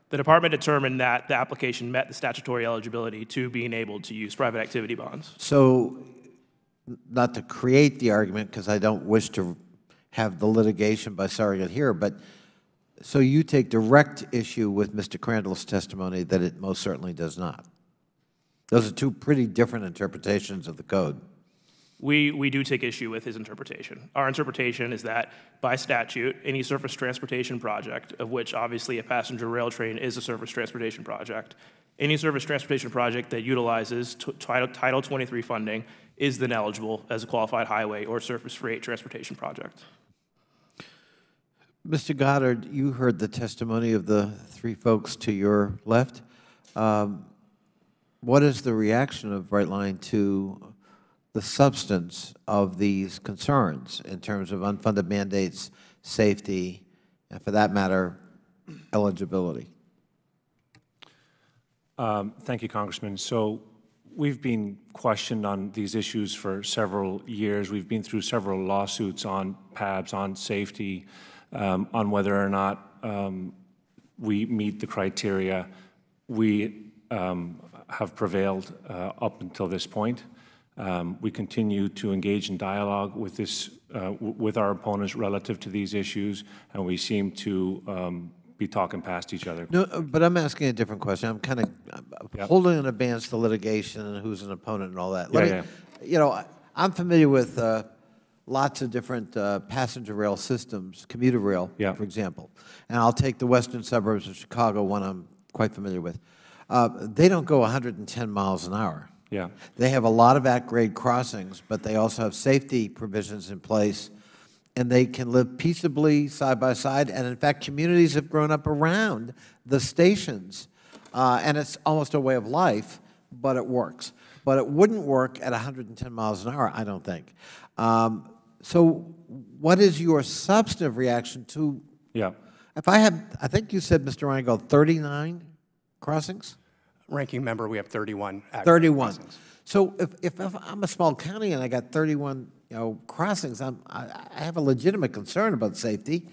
The department determined that the application met the statutory eligibility to being able to use private activity bonds. So, not to create the argument, because I don't wish to have the litigation by surrogate here, but so you take direct issue with Mr. Crandall's testimony that it most certainly does not. Those are two pretty different interpretations of the code. We do take issue with his interpretation. Our interpretation is that by statute, any surface transportation project, of which obviously a passenger rail train is a surface transportation project, any surface transportation project that utilizes Title 23 funding is then eligible as a qualified highway or surface freight transportation project. Mr. Goddard, you heard the testimony of the three folks to your left. What is the reaction of Brightline to the substance of these concerns in terms of unfunded mandates, safety, and for that matter, eligibility? Thank you, Congressman. So we've been questioned on these issues for several years. We've been through several lawsuits on PABs, on safety, on whether or not we meet the criteria. We have prevailed up until this point. We continue to engage in dialogue with with our opponents relative to these issues, and we seem to be talking past each other. No, but I'm asking a different question. I'm kind of holding in advance the litigation and who's an opponent and all that. You know, I'm familiar with lots of different passenger rail systems, commuter rail, for example. And I'll take the western suburbs of Chicago, one I'm quite familiar with. They don't go 110 miles an hour. Yeah. They have a lot of at-grade crossings, but they also have safety provisions in place, and they can live peaceably side by side. And in fact, communities have grown up around the stations, and it's almost a way of life, but it works. But it wouldn't work at 110 miles an hour, I don't think. So what is your substantive reaction to, if I think you said, Mr. Reingold, 39 crossings? Ranking member, we have 31 active 31. crossings. So if I'm a small county and I got 31 crossings, I have a legitimate concern about safety.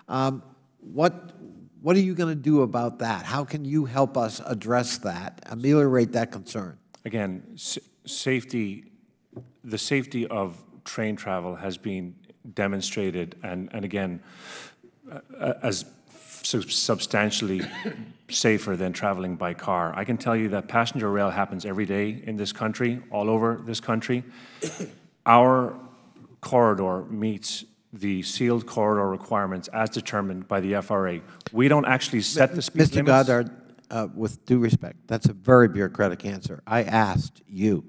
What are you going to do about that? How can you help us address that, ameliorate that concern? Again, safety, the safety of train travel has been demonstrated, and again, as substantially safer than traveling by car. I can tell you that passenger rail happens every day in this country, all over this country. Our corridor meets the sealed corridor requirements as determined by the FRA. We don't actually set the speed limits. Mr. Goddard, with due respect, that's a very bureaucratic answer. I asked you,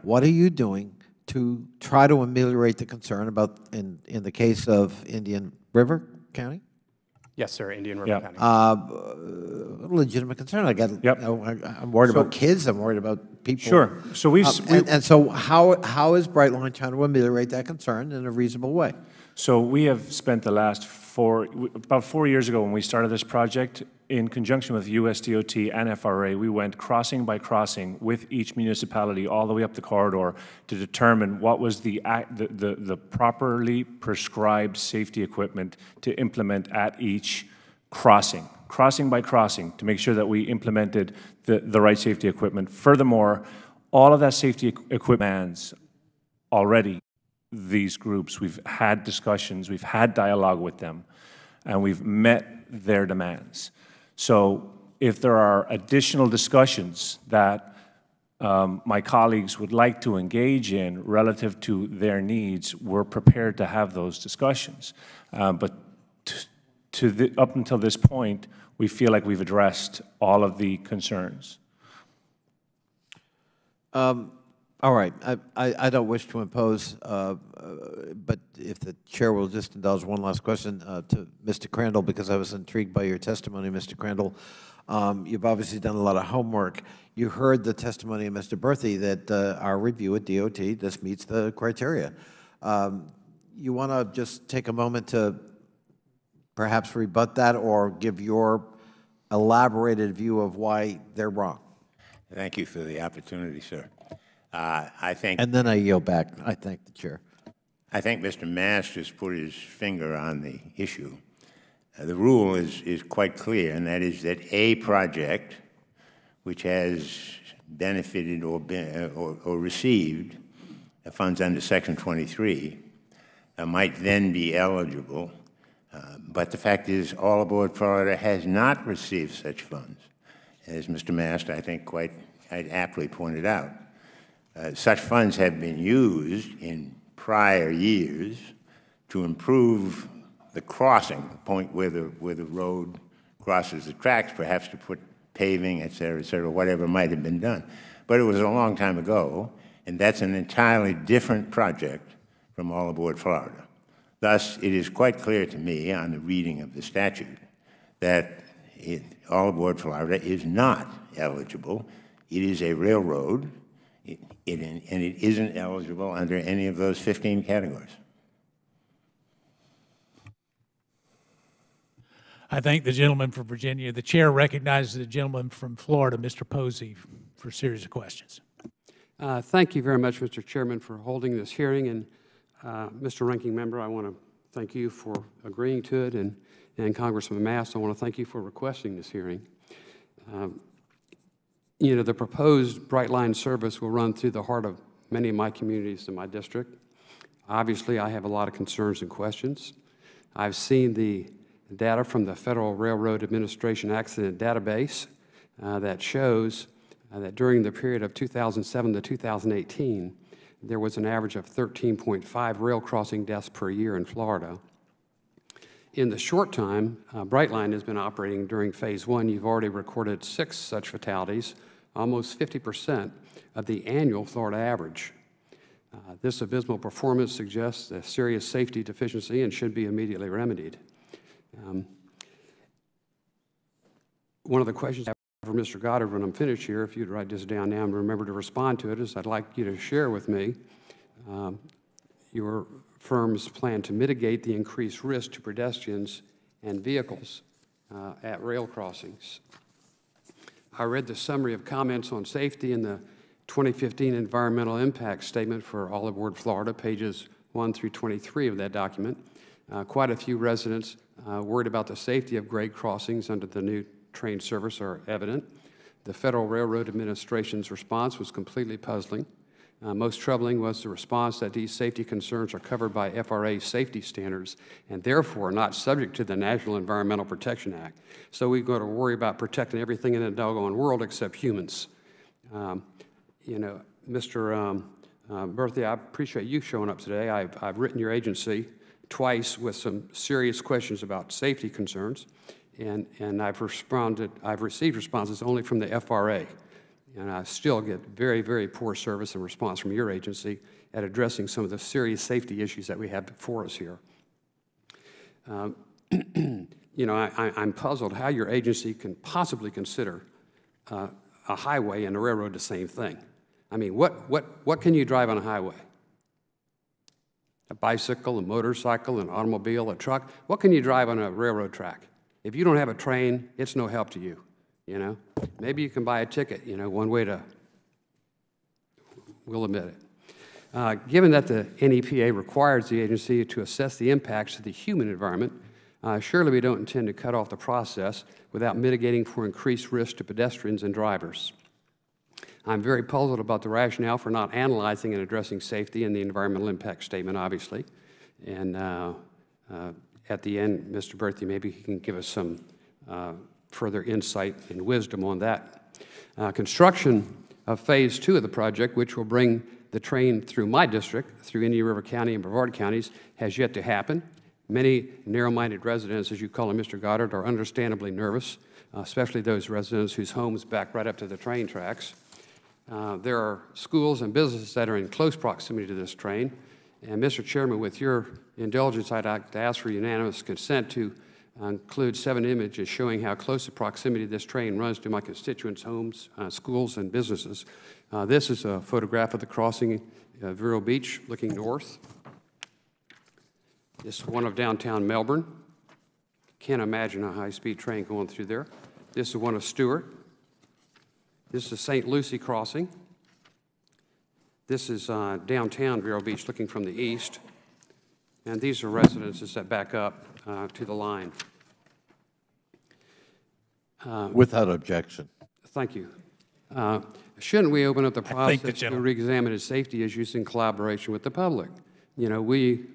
what are you doing to try to ameliorate the concern about, in the case of Indian River County? Yes, sir, Indian River County. Legitimate concern. I got. I'm worried about kids. I'm worried about people. Sure. So so how is Brightline trying to ameliorate that concern in a reasonable way? So we have spent the last about 4 years ago when we started this project, in conjunction with USDOT and FRA, we went crossing by crossing with each municipality all the way up the corridor to determine what was the properly prescribed safety equipment to implement at each crossing by crossing, to make sure that we implemented the right safety equipment. Furthermore, all of that safety equipment already, these groups, we've had discussions, we've had dialogue with them, and we've met their demands. So if there are additional discussions that my colleagues would like to engage in relative to their needs, we're prepared to have those discussions. But up until this point, we feel like we've addressed all of the concerns. All right. I don't wish to impose, but if the chair will just indulge one last question to Mr. Crandall, because I was intrigued by your testimony, Mr. Crandall. You've obviously done a lot of homework. You heard the testimony of Mr. Berthy that our review at DOT, this meets the criteria. You want to just take a moment to perhaps rebut that or give your elaborated view of why they're wrong? Thank you for the opportunity, sir. I think, and then I yield back. I thank the chair. I think Mr. Masters put his finger on the issue. The rule is quite clear, and that is that a project which has benefited or received funds under Section 23 might then be eligible. But the fact is, All Aboard Florida has not received such funds, as Mr. Master, I think, quite aptly pointed out. Such funds have been used in prior years to improve the crossing, the point where the road crosses the tracks, perhaps to put paving, et cetera, whatever might have been done. But it was a long time ago, and that's an entirely different project from All Aboard Florida. Thus, it is quite clear to me on the reading of the statute that All Aboard Florida is not eligible. It is a railroad, and it isn't eligible under any of those 15 categories. I thank the gentleman from Virginia. The chair recognizes the gentleman from Florida, Mr. Posey, for a series of questions. Thank you very much, Mr. Chairman, for holding this hearing. And Mr. Ranking Member, I want to thank you for agreeing to it. And Congressman Mast, I want to thank you for requesting this hearing. You know, the proposed Brightline service will run through the heart of many of my communities in my district. Obviously, I have a lot of concerns and questions. I've seen the data from the Federal Railroad Administration Accident Database that shows that during the period of 2007 to 2018, there was an average of 13.5 rail crossing deaths per year in Florida. In the short time Brightline has been operating during Phase 1, you've already recorded 6 such fatalities, almost 50% of the annual Florida average. This abysmal performance suggests a serious safety deficiency and should be immediately remedied. One of the questions I have for Mr. Goddard when I'm finished here, if you'd write this down now and remember to respond to it, is I'd like you to share with me your firm's plan to mitigate the increased risk to pedestrians and vehicles at rail crossings. I read the summary of comments on safety in the 2015 Environmental Impact Statement for all aboard Florida, pages 1 through 23 of that document. Quite a few residents worried about the safety of grade crossings under the new train service are evident. The Federal Railroad Administration's response was completely puzzling. Most troubling was the response that these safety concerns are covered by FRA safety standards and therefore not subject to the National Environmental Protection Act. So we've got to worry about protecting everything in the doggone world except humans. You know, Mr. Berthy, I appreciate you showing up today. I've written your agency twice with some serious questions about safety concerns, and I've received responses only from the FRA. And I still get very, very poor service and response from your agency at addressing some of the serious safety issues that we have before us here. You know, I'm puzzled how your agency can possibly consider a highway and a railroad the same thing. I mean, what can you drive on a highway? A bicycle, a motorcycle, an automobile, a truck? What can you drive on a railroad track? If you don't have a train, it's no help to you. You know, maybe you can buy a ticket, you know, one way to, we'll admit it. Given that the NEPA requires the agency to assess the impacts to the human environment, surely we don't intend to cut off the process without mitigating for increased risk to pedestrians and drivers. I'm very puzzled about the rationale for not analyzing and addressing safety in the environmental impact statement, obviously. And at the end, Mr. Berthy, maybe he can give us some further insight and wisdom on that. Construction of Phase 2 of the project, which will bring the train through my district, through Indian River County and Brevard counties, has yet to happen. Many narrow-minded residents, as you call them, Mr. Goddard, are understandably nervous, especially those residents whose homes back right up to the train tracks. There are schools and businesses that are in close proximity to this train. And Mr. Chairman, with your indulgence, I'd like to ask for unanimous consent to include 7 images showing how close the proximity this train runs to my constituents' homes, schools, and businesses. This is a photograph of the crossing of Vero Beach looking north. This is one of downtown Melbourne. Can't imagine a high-speed train going through there. This is one of Stewart. This is St. Lucie crossing. This is downtown Vero Beach looking from the east. And these are residences that back up to the line. Without objection. Thank you. Shouldn't we open up the process to re-examine its safety issues in collaboration with the public? You know, we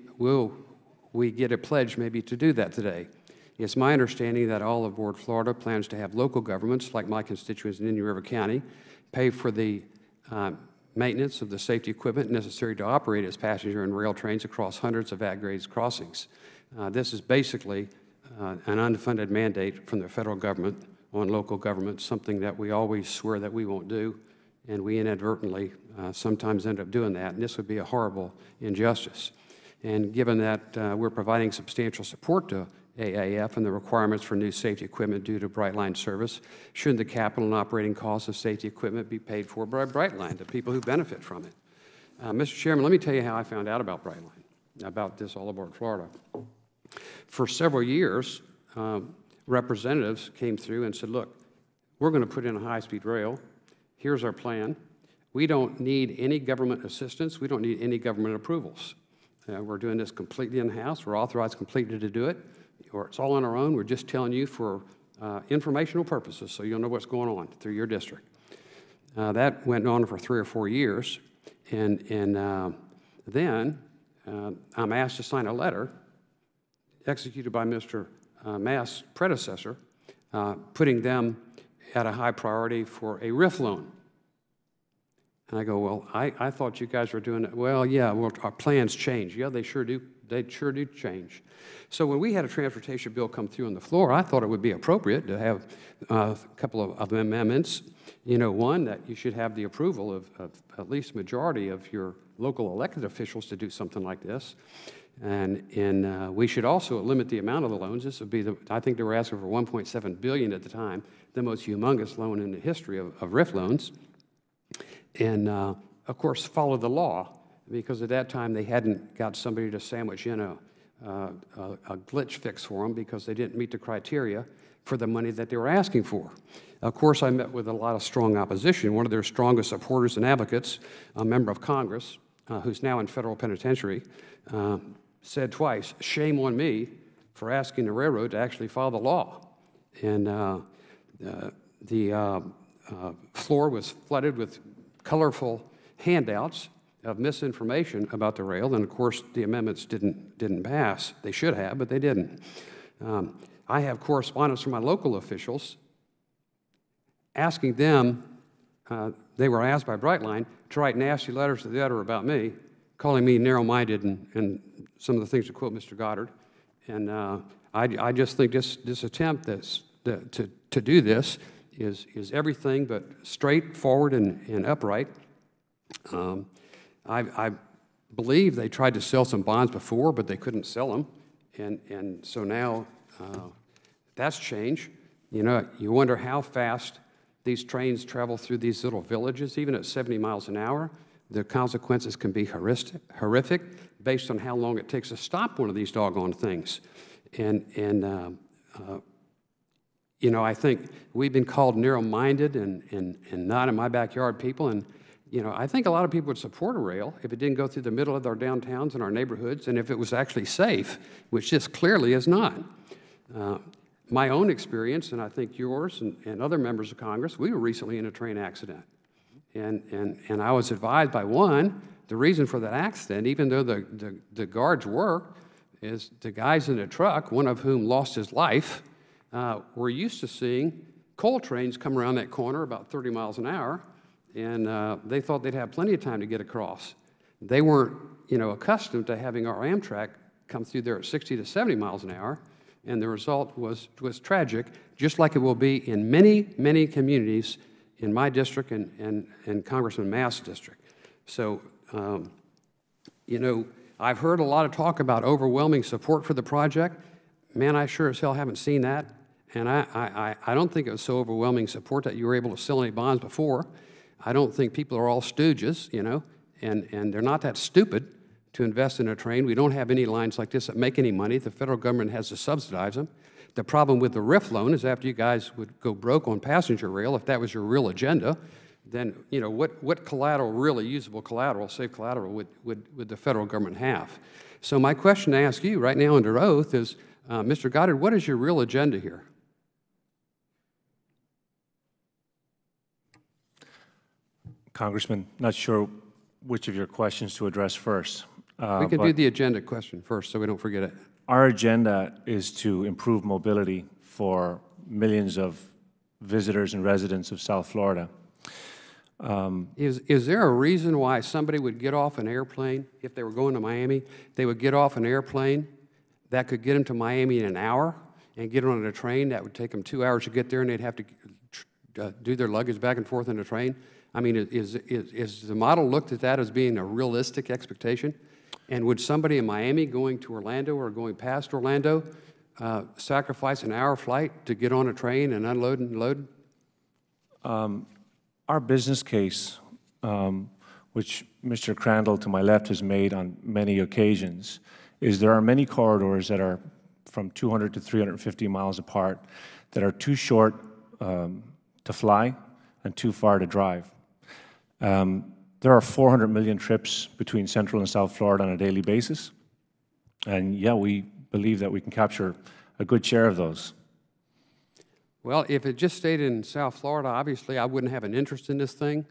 get a pledge maybe to do that today. It's my understanding that all aboard Florida plans to have local governments, like my constituents in Indian River County, pay for the maintenance of the safety equipment necessary to operate its passenger and rail trains across hundreds of at-grade crossings. This is basically an unfunded mandate from the federal government on local government, something that we always swear that we won't do, and we inadvertently sometimes end up doing that, and this would be a horrible injustice. And given that we're providing substantial support to AAF and the requirements for new safety equipment due to Brightline service, shouldn't the capital and operating costs of safety equipment be paid for by Brightline, the people who benefit from it? Mr. Chairman, let me tell you how I found out about Brightline, about this all aboard Florida. For several years, representatives came through and said, look, we're going to put in a high-speed rail. Here's our plan. We don't need any government assistance. We don't need any government approvals. We're doing this completely in-house. We're authorized completely to do it. It's all on our own. We're just telling you for informational purposes so you'll know what's going on through your district. That went on for 3 or 4 years. And then I'm asked to sign a letter executed by Mr. Mass' predecessor, putting them at a high priority for a RIF loan. And I go, well, I thought you guys were doing it. Well, yeah, well, our plans change. Yeah, they sure do. They sure do change. So when we had a transportation bill come through on the floor, I thought it would be appropriate to have a couple of amendments. You know, one, that you should have the approval of at least majority of your local elected officials to do something like this. And we should also limit the amount of the loans. This would be, I think they were asking for $1.7 billion at the time, the most humongous loan in the history of RIF loans. And, of course, follow the law, because at that time they hadn't got somebody to sandwich in a glitch fix for them because they didn't meet the criteria for the money that they were asking for. Of course, I met with a lot of strong opposition. One of their strongest supporters and advocates, a member of Congress, who's now in federal penitentiary, said twice, shame on me for asking the railroad to actually follow the law. And the floor was flooded with colorful handouts of misinformation about the rail, and of course the amendments didn't pass. They should have, but they didn't. I have correspondence from my local officials asking them, they were asked by Brightline to write nasty letters to the editor about me, calling me narrow-minded and some of the things to quote Mr. Goddard. And I just think this attempt to do this is everything but straightforward and upright. I believe they tried to sell some bonds before, but they couldn't sell them. And so now that's changed. You know, you wonder how fast these trains travel through these little villages. Even at 70 miles an hour, the consequences can be horrific based on how long it takes to stop one of these doggone things. And you know, I think we've been called narrow-minded and not in my backyard people. And, you know, I think a lot of people would support a rail if it didn't go through the middle of our downtowns and our neighborhoods, and if it was actually safe, which this clearly is not. My own experience, and I think yours and other members of Congress, we were recently in a train accident. And I was advised by one, the reason for that accident, even though the guards worked, is the guys in the truck, one of whom lost his life, we're used to seeing coal trains come around that corner about 30 miles an hour, and they thought they'd have plenty of time to get across. They weren't, you know, accustomed to having our Amtrak come through there at 60 to 70 miles an hour, and the result was tragic, just like it will be in many, many communities in my district and Congressman Mass' district. So, you know, I've heard a lot of talk about overwhelming support for the project. Man, I sure as hell haven't seen that. And I don't think it was so overwhelming support that you were able to sell any bonds before. I don't think people are all stooges, you know, and they're not that stupid to invest in a train. We don't have any lines like this that make any money. The federal government has to subsidize them. The problem with the RIF loan is after you guys would go broke on passenger rail, if that was your real agenda, then, you know, what collateral, really usable collateral, safe collateral, would the federal government have? So my question to ask you right now under oath is, Mr. Goddard, what is your real agenda here? Congressman, not sure which of your questions to address first. We can do the agenda question first so we don't forget it. Our agenda is to improve mobility for millions of visitors and residents of South Florida. Is there a reason why somebody would get off an airplane, if they were going to Miami, they would get off an airplane that could get them to Miami in an hour and get on a train that would take them 2 hours to get there, and they'd have to do their luggage back and forth in a train? I mean, is the model looked at that as being a realistic expectation? And would somebody in Miami going to Orlando or going past Orlando sacrifice an hour flight to get on a train and unload and load? Our business case, which Mr. Crandall to my left has made on many occasions, is there are many corridors that are from 200 to 350 miles apart that are too short to fly and too far to drive. There are 400 million trips between Central and South Florida on a daily basis. And yeah, we believe that we can capture a good share of those. Well, if it just stayed in South Florida, obviously I wouldn't have an interest in this thing,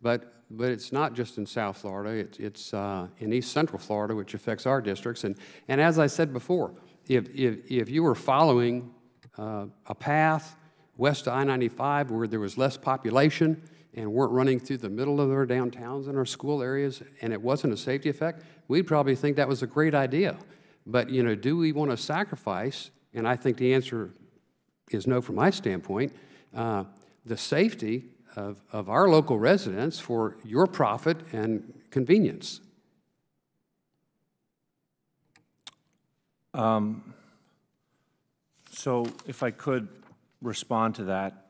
but it's not just in South Florida, it's in East Central Florida, which affects our districts. And as I said before, if you were following a path west of I-95 where there was less population and weren't running through the middle of our downtowns and our school areas, and it wasn't a safety effect, we'd probably think that was a great idea. But, you know, do we want to sacrifice, and I think the answer is no from my standpoint, the safety of our local residents for your profit and convenience? So if I could respond to that,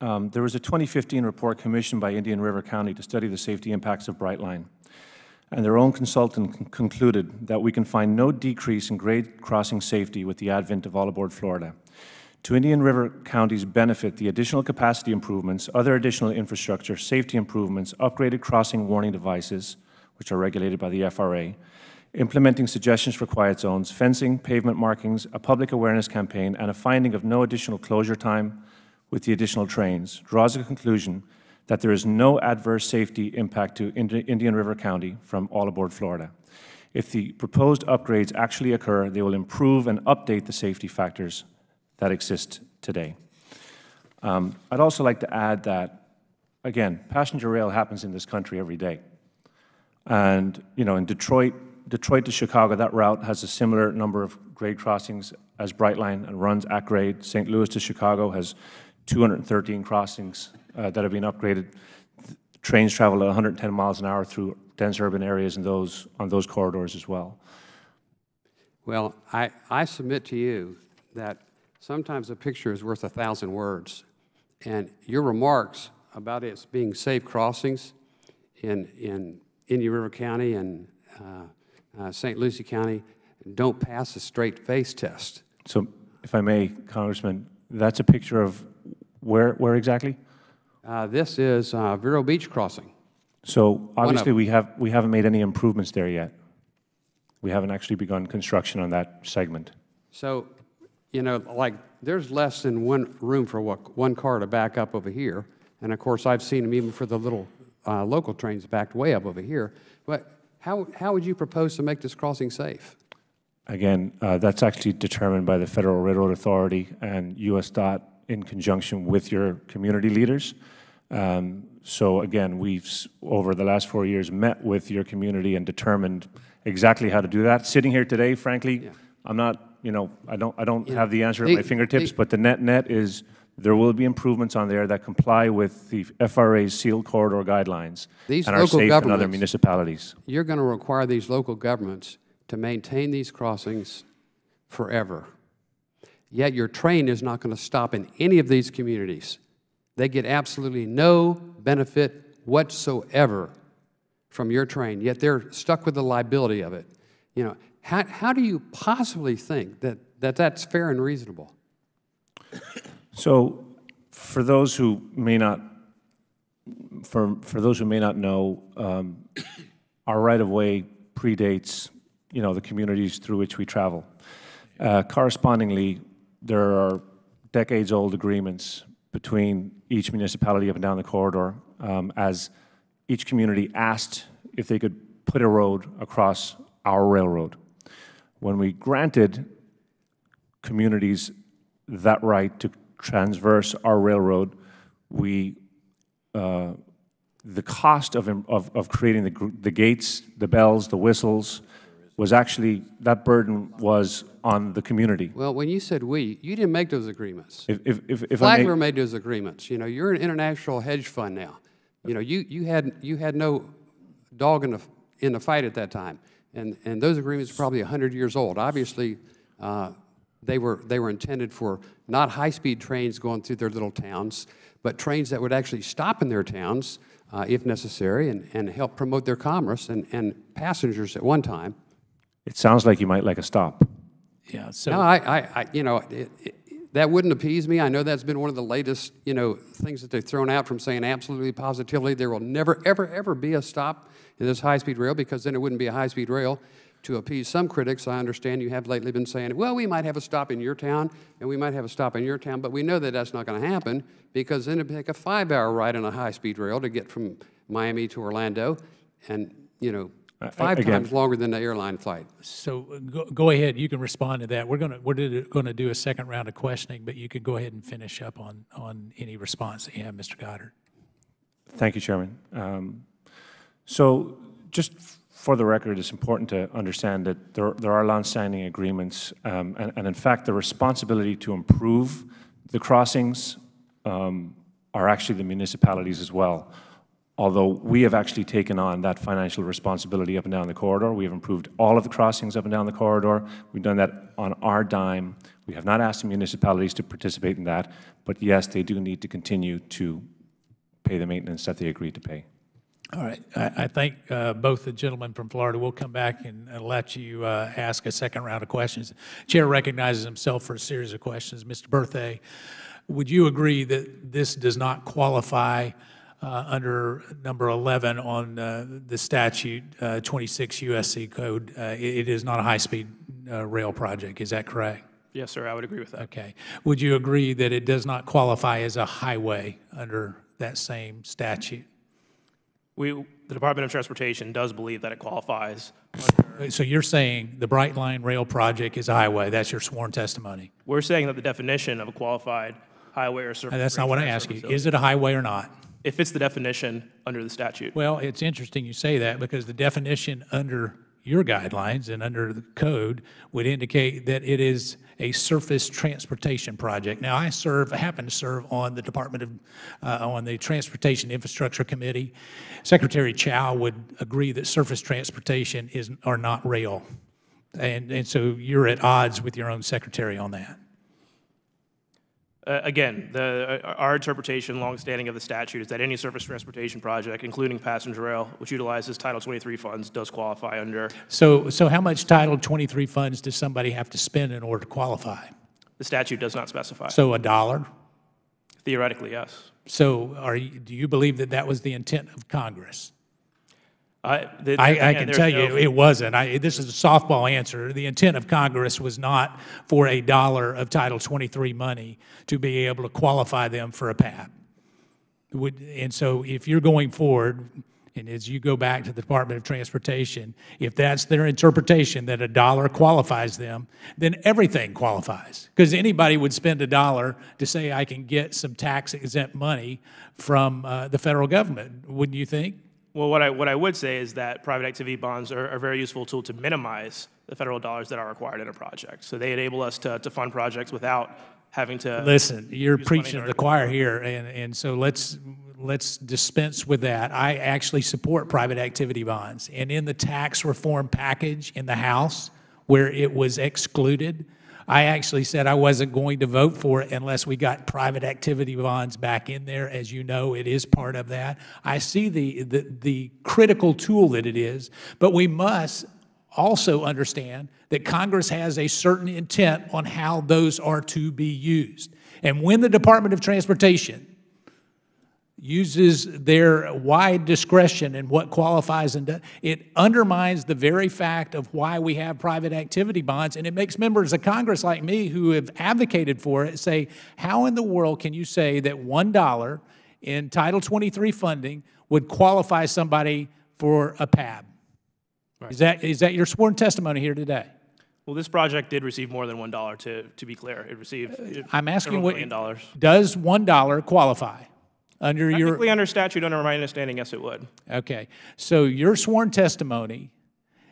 there was a 2015 report commissioned by Indian River County to study the safety impacts of Brightline. And their own consultant concluded that we can find no decrease in grade crossing safety with the advent of All Aboard Florida. To Indian River County's benefit, the additional capacity improvements, other additional infrastructure, safety improvements, upgraded crossing warning devices, which are regulated by the FRA, implementing suggestions for quiet zones, fencing, pavement markings, a public awareness campaign, and a finding of no additional closure time with the additional trains, draws a conclusion that there is no adverse safety impact to Indian River County from All Aboard Florida. If the proposed upgrades actually occur, they will improve and update the safety factors that exist today. I'd also like to add that, again, passenger rail happens in this country every day. And, you know, in Detroit to Chicago, that route has a similar number of grade crossings as Brightline and runs at grade. St. Louis to Chicago has 213 crossings that have been upgraded. Trains travel at 110 miles an hour through dense urban areas and on those corridors as well. Well, I submit to you that sometimes a picture is worth 1,000 words. And your remarks about it being safe crossings in Indian River County and St. Lucie County don't pass a straight face test. So, if I may, Congressman, that's a picture of where exactly? This is Vero Beach crossing. So obviously we haven't made any improvements there yet. We haven't actually begun construction on that segment. So, you know, like there's less than one room for one car to back up over here. And of course, I've seen them even for the little local trains backed way up over here. But how would you propose to make this crossing safe? Again, that's actually determined by the Federal Railroad Authority and US DOT in conjunction with your community leaders. So again, we've, over the last 4 years, met with your community and determined exactly how to do that. Sitting here today, frankly, yeah. I'm not, you know, I don't have the answer at my fingertips, but the net is there will be improvements on there that comply with the FRA's sealed corridor guidelines and are safe in other municipalities. You're going to require these local governments to maintain these crossings forever. Yet your train is not going to stop in any of these communities. They get absolutely no benefit whatsoever from your train, yet they're stuck with the liability of it. You know, how do you possibly think that that's fair and reasonable? So, for those who may not, for those who may not know, our right-of-way predates, you know, the communities through which we travel. Correspondingly, there are decades-old agreements between each municipality up and down the corridor as each community asked if they could put a road across our railroad. When we granted communities that right to transverse our railroad, we the cost of creating the gates, the bells, the whistles, was actually, that burden was on the community. Well, when you said we, you didn't make those agreements. If Flagler made those agreements. You know, you're an international hedge fund now. You know, you had no dog in the fight at that time, and those agreements are probably 100 years old. Obviously, they were intended for not high-speed trains going through their little towns, but trains that would actually stop in their towns if necessary and help promote their commerce and passengers at one time. It sounds like you might like a stop. Yeah. So no, you know, that wouldn't appease me. I know that's been one of the latest, things that they've thrown out from saying absolutely, positively, there will never, ever, ever be a stop in this high-speed rail, because then it wouldn't be a high-speed rail. To appease some critics, I understand you have lately been saying, well, we might have a stop in your town, and we might have a stop in your town, but we know that that's not going to happen, because then it'd take a 5-hour ride on a high-speed rail to get from Miami to Orlando, and, 5 times longer than the airline flight. So go ahead. You can respond to that. We're going to do a second round of questioning, but you can go ahead and finish up on any response that you have, Mr. Goddard. Thank you, Chairman. So just for the record, it's important to understand that there are longstanding agreements, and in fact, the responsibility to improve the crossings are actually the municipalities as well. Although we have actually taken on that financial responsibility up and down the corridor. We have improved all of the crossings up and down the corridor. We've done that on our dime. We have not asked the municipalities to participate in that, but yes, they do need to continue to pay the maintenance that they agreed to pay. All right. I think both the gentlemen from Florida will come back and let you ask a second round of questions. Chair recognizes himself for a series of questions. Mr. Berthay, would you agree that this does not qualify under number 11 on the statute, 26 U.S.C. Code? It is not a high-speed rail project. Is that correct? Yes, sir, I would agree with that. Okay. Would you agree that it does not qualify as a highway under that same statute? The Department of Transportation does believe that it qualifies. So you're saying the Brightline rail project is a highway. That's your sworn testimony. We're saying that the definition of a qualified highway or surface. That's not what I asked you. Is it a highway or not? It fits the definition under the statute. Well, it's interesting you say that, because the definition under your guidelines and under the code would indicate that it is a surface transportation project. Now, I happen to serve on the on the Transportation Infrastructure Committee. Secretary Chow would agree that surface transportation are not rail. And so you're at odds with your own secretary on that. Again, our interpretation, longstanding of the statute, is that any surface transportation project, including passenger rail, which utilizes Title 23 funds, does qualify under. So how much Title 23 funds does somebody have to spend in order to qualify? The statute does not specify. So $1? Theoretically, yes. So do you believe that that was the intent of Congress? I can tell you it wasn't. This is a softball answer. The intent of Congress was not for $1 of Title 23 money to be able to qualify them for a PAB. And so if you're going forward, and as you go back to the Department of Transportation, if that's their interpretation that $1 qualifies them, then everything qualifies. Because anybody would spend $1 to say I can get some tax-exempt money from the federal government, wouldn't you think? Well, what I would say is that private activity bonds are a very useful tool to minimize the federal dollars that are required in a project. So they enable us to fund projects without having to. Listen, you're preaching to the choir here, and so let's dispense with that. I actually support private activity bonds, and in the tax reform package in the House where it was excluded, I actually said I wasn't going to vote for it unless we got private activity bonds back in there. As you know, it is part of that. I see the critical tool that it is, but we must also understand that Congress has a certain intent on how those are to be used. And when the Department of Transportation uses their wide discretion in what qualifies and does, it undermines the very fact of why we have private activity bonds, and it makes members of Congress like me who have advocated for it say, how in the world can you say that $1 in Title 23 funding would qualify somebody for a PAB? Right. Is that your sworn testimony here today? Well, this project did receive more than $1, to be clear. It received I'm asking $1 million. Does $1 qualify? Technically, under statute, under my understanding, yes, it would. Okay. So your sworn testimony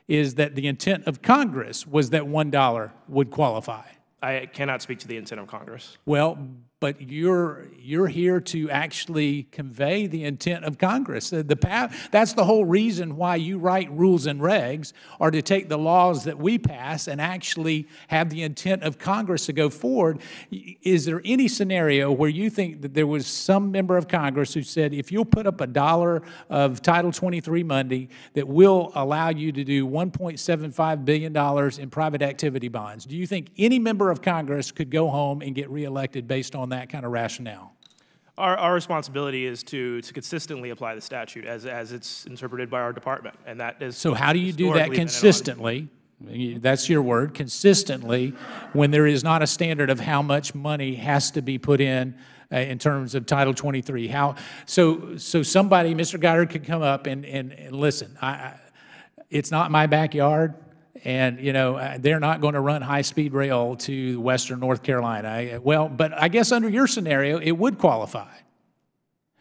is that the intent of Congress was that $1 would qualify. I cannot speak to the intent of Congress. Well, but you're here to actually convey the intent of Congress. That's the whole reason why you write rules and regs, are to take the laws that we pass and actually have the intent of Congress to go forward. Is there any scenario where you think that there was some member of Congress who said, if you'll put up $1 of Title 23 money, that will allow you to do $1.75 billion in private activity bonds? Do you think any member of Congress could go home and get reelected based on that kind of rationale? Our responsibility is to consistently apply the statute as it's interpreted by our department, and that is. So how do you do that consistently? That's your word, consistently, when there is not a standard of how much money has to be put in terms of Title 23? So somebody, Mr. Goddard, could come up and listen. It's not my backyard. And, you know, they're not going to run high-speed rail to western North Carolina. Well, but I guess under your scenario, it would qualify.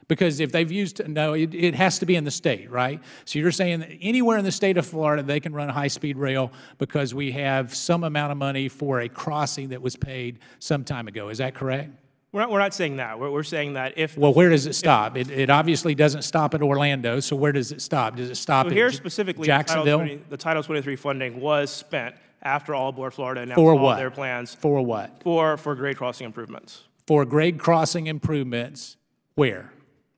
Because if they've used, no, it has to be in the state, right? So you're saying that anywhere in the state of Florida, they can run high-speed rail because we have some amount of money for a crossing that was paid some time ago. Is that correct? We're not saying that. We're saying that if... Well, where does it stop? It obviously doesn't stop at Orlando, so where does it stop? Does it stop so at here specifically, Jacksonville? The Title 23 funding was spent after All Aboard Florida announced all their plans. For what? For grade crossing improvements. For grade crossing improvements, where?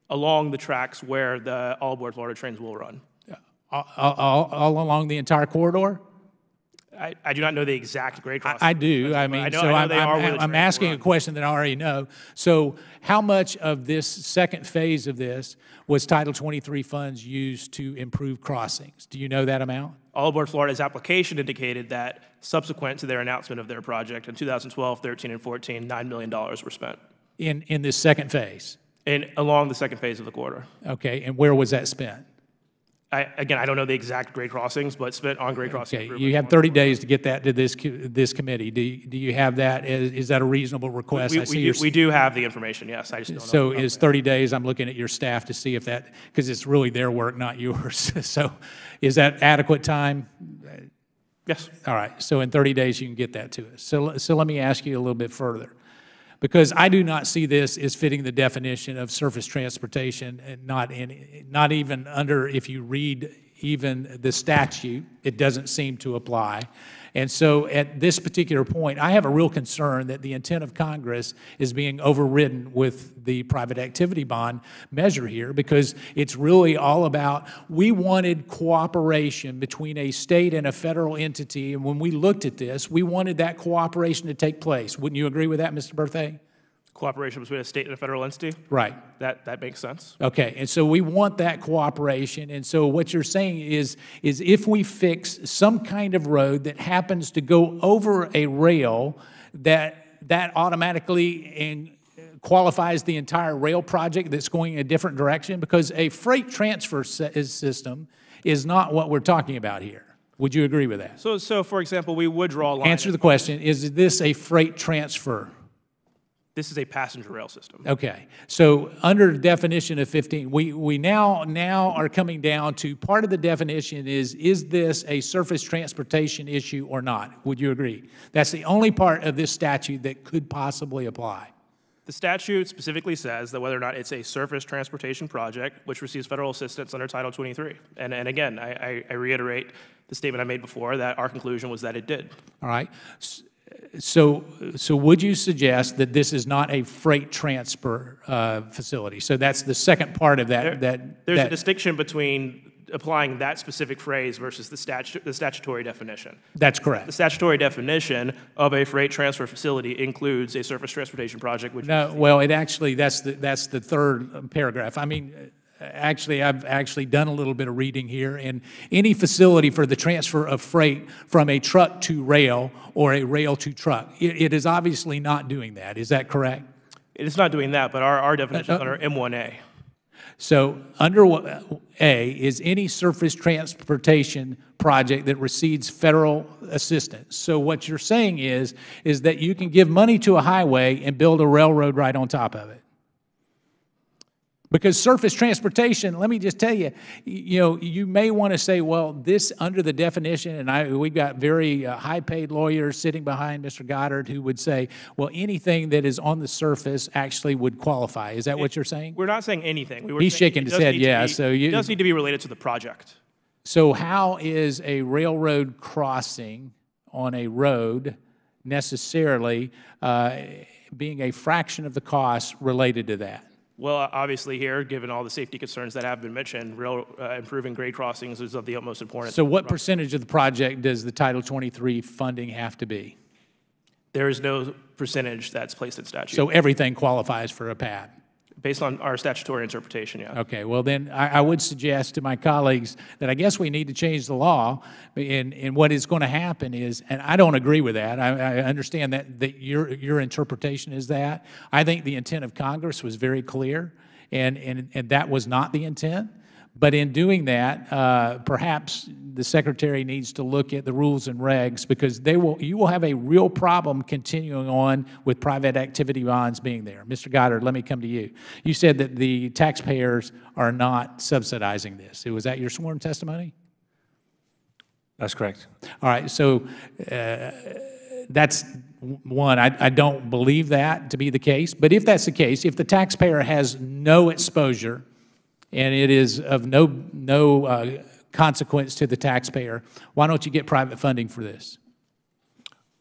Along the tracks where the All Aboard Florida trains will run. All along the entire corridor? I do not know the exact grade crossing. I do. I mean, I'm asking a question that I already know. So how much of this second phase of this was Title 23 funds used to improve crossings? Do you know that amount? All Aboard Florida's application indicated that subsequent to their announcement of their project in 2012, 13, and 14, $9 million were spent. In this second phase? Along the second phase of the corridor. Okay, and where was that spent? Again, I don't know the exact grade crossings, but spent on grade crossing. Okay, you have 30 days to get that to this committee. Do you have that? Is that a reasonable request? We do have the information, yes. I just don't know. So is 30 days, I'm looking at your staff to see if that, because it's really their work, not yours. So is that adequate time? Yes. All right, so in 30 days you can get that to us. So let me ask you a little bit further. Because I do not see this as fitting the definition of surface transportation, and not even under, if you read even the statute, it doesn't seem to apply. And so at this particular point, I have a real concern that the intent of Congress is being overridden with the private activity bond measure here, because it's really all about, we wanted cooperation between a state and a federal entity, and when we looked at this, we wanted that cooperation to take place. Wouldn't you agree with that, Mr. Berthay? Cooperation between a state and a federal entity? Right. That makes sense. Okay, and so we want that cooperation, and so what you're saying is if we fix some kind of road that happens to go over a rail, that automatically qualifies the entire rail project that's going in a different direction? Because a freight transfer system is not what we're talking about here. Would you agree with that? So for example, we would draw a line. Answer the question, is this a freight transfer? This is a passenger rail system. Okay, so under the definition of 15, we now are coming down to part of the definition is this a surface transportation issue or not? Would you agree? That's the only part of this statute that could possibly apply. The statute specifically says that whether or not it's a surface transportation project which receives federal assistance under Title 23. And again, I reiterate the statement I made before that our conclusion was that it did. All right. So would you suggest that this is not a freight transfer facility? So that's the second part of that. There's a distinction between applying that specific phrase versus the statutory definition. That's correct. The statutory definition of a freight transfer facility includes a surface transportation project. Which no, well, it actually that's the third paragraph. I mean. Actually, I've actually done a little bit of reading here, and any facility for the transfer of freight from a truck to rail or a rail to truck, it is obviously not doing that. Is that correct? It is not doing that, but our definition is under M1A. So under A is any surface transportation project that receives federal assistance. So what you're saying is that you can give money to a highway and build a railroad right on top of it. Because surface transportation, let me just tell you, you may want to say, well, this under the definition, and we've got very high-paid lawyers sitting behind Mr. Goddard who would say, well, anything that is on the surface actually would qualify. Is that what you're saying? We're not saying anything. He's shaking his head, yeah. It does need to be related to the project. So how is a railroad crossing on a road necessarily being a fraction of the cost related to that? Well, obviously here, given all the safety concerns that have been mentioned, improving grade crossings is of the utmost importance. So what percentage of the project does the Title 23 funding have to be? There is no percentage that's placed in statute. So everything qualifies for a PAB? Based on our statutory interpretation, yeah. Okay, well then I would suggest to my colleagues that I guess we need to change the law, and what is going to happen is, and I don't agree with that, I understand that your interpretation is that. I think the intent of Congress was very clear, and that was not the intent. But in doing that, perhaps the Secretary needs to look at the rules and regs, because you will have a real problem continuing on with private activity bonds being there. Mr. Goddard, let me come to you. You said that the taxpayers are not subsidizing this. Was that your sworn testimony? That's correct. All right, so that's one. I don't believe that to be the case. But if that's the case, if the taxpayer has no exposure and it is of no consequence to the taxpayer, why don't you get private funding for this?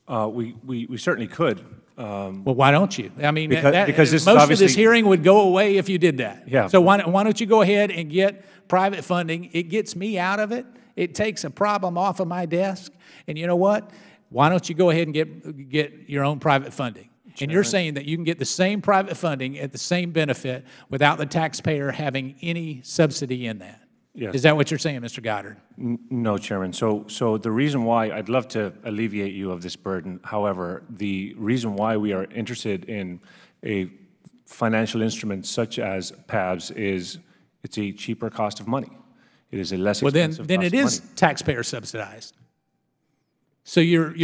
We certainly could. Well, why don't you? I mean, because this most of this hearing would go away if you did that. Yeah. So why don't you go ahead and get private funding? It gets me out of it. It takes a problem off of my desk. And you know what? Why don't you go ahead and get your own private funding? And you're saying that you can get the same private funding at the same benefit without the taxpayer having any subsidy in that. Yes. Is that what you're saying, Mr. Goddard? No, Chairman. So the reason why I'd love to alleviate you of this burden, however, the reason why we are interested in a financial instrument such as PABs is it's a cheaper cost of money. It is a less expensive then it is taxpayer subsidized. So you're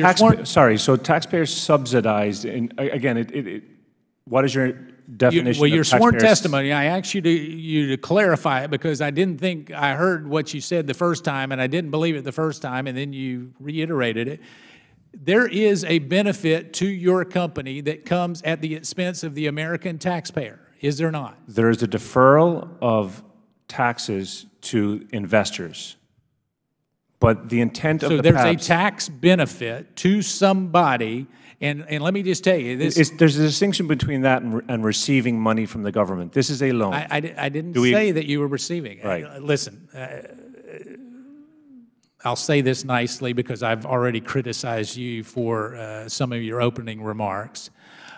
so taxpayers subsidized, and again, what is your definition well, your of sworn taxpayers? testimony, I asked you to clarify it because I didn't think I heard what you said the first time, and I didn't believe it the first time, and then you reiterated it. There is a benefit to your company that comes at the expense of the American taxpayer, is there not? There is a deferral of taxes to investors. But the intent of the PABs... So there's a tax benefit to somebody, and let me just tell you, this... There's a distinction between that and receiving money from the government. This is a loan. I didn't say that you were receiving it. Right. Listen, I'll say this nicely because I've already criticized you for some of your opening remarks.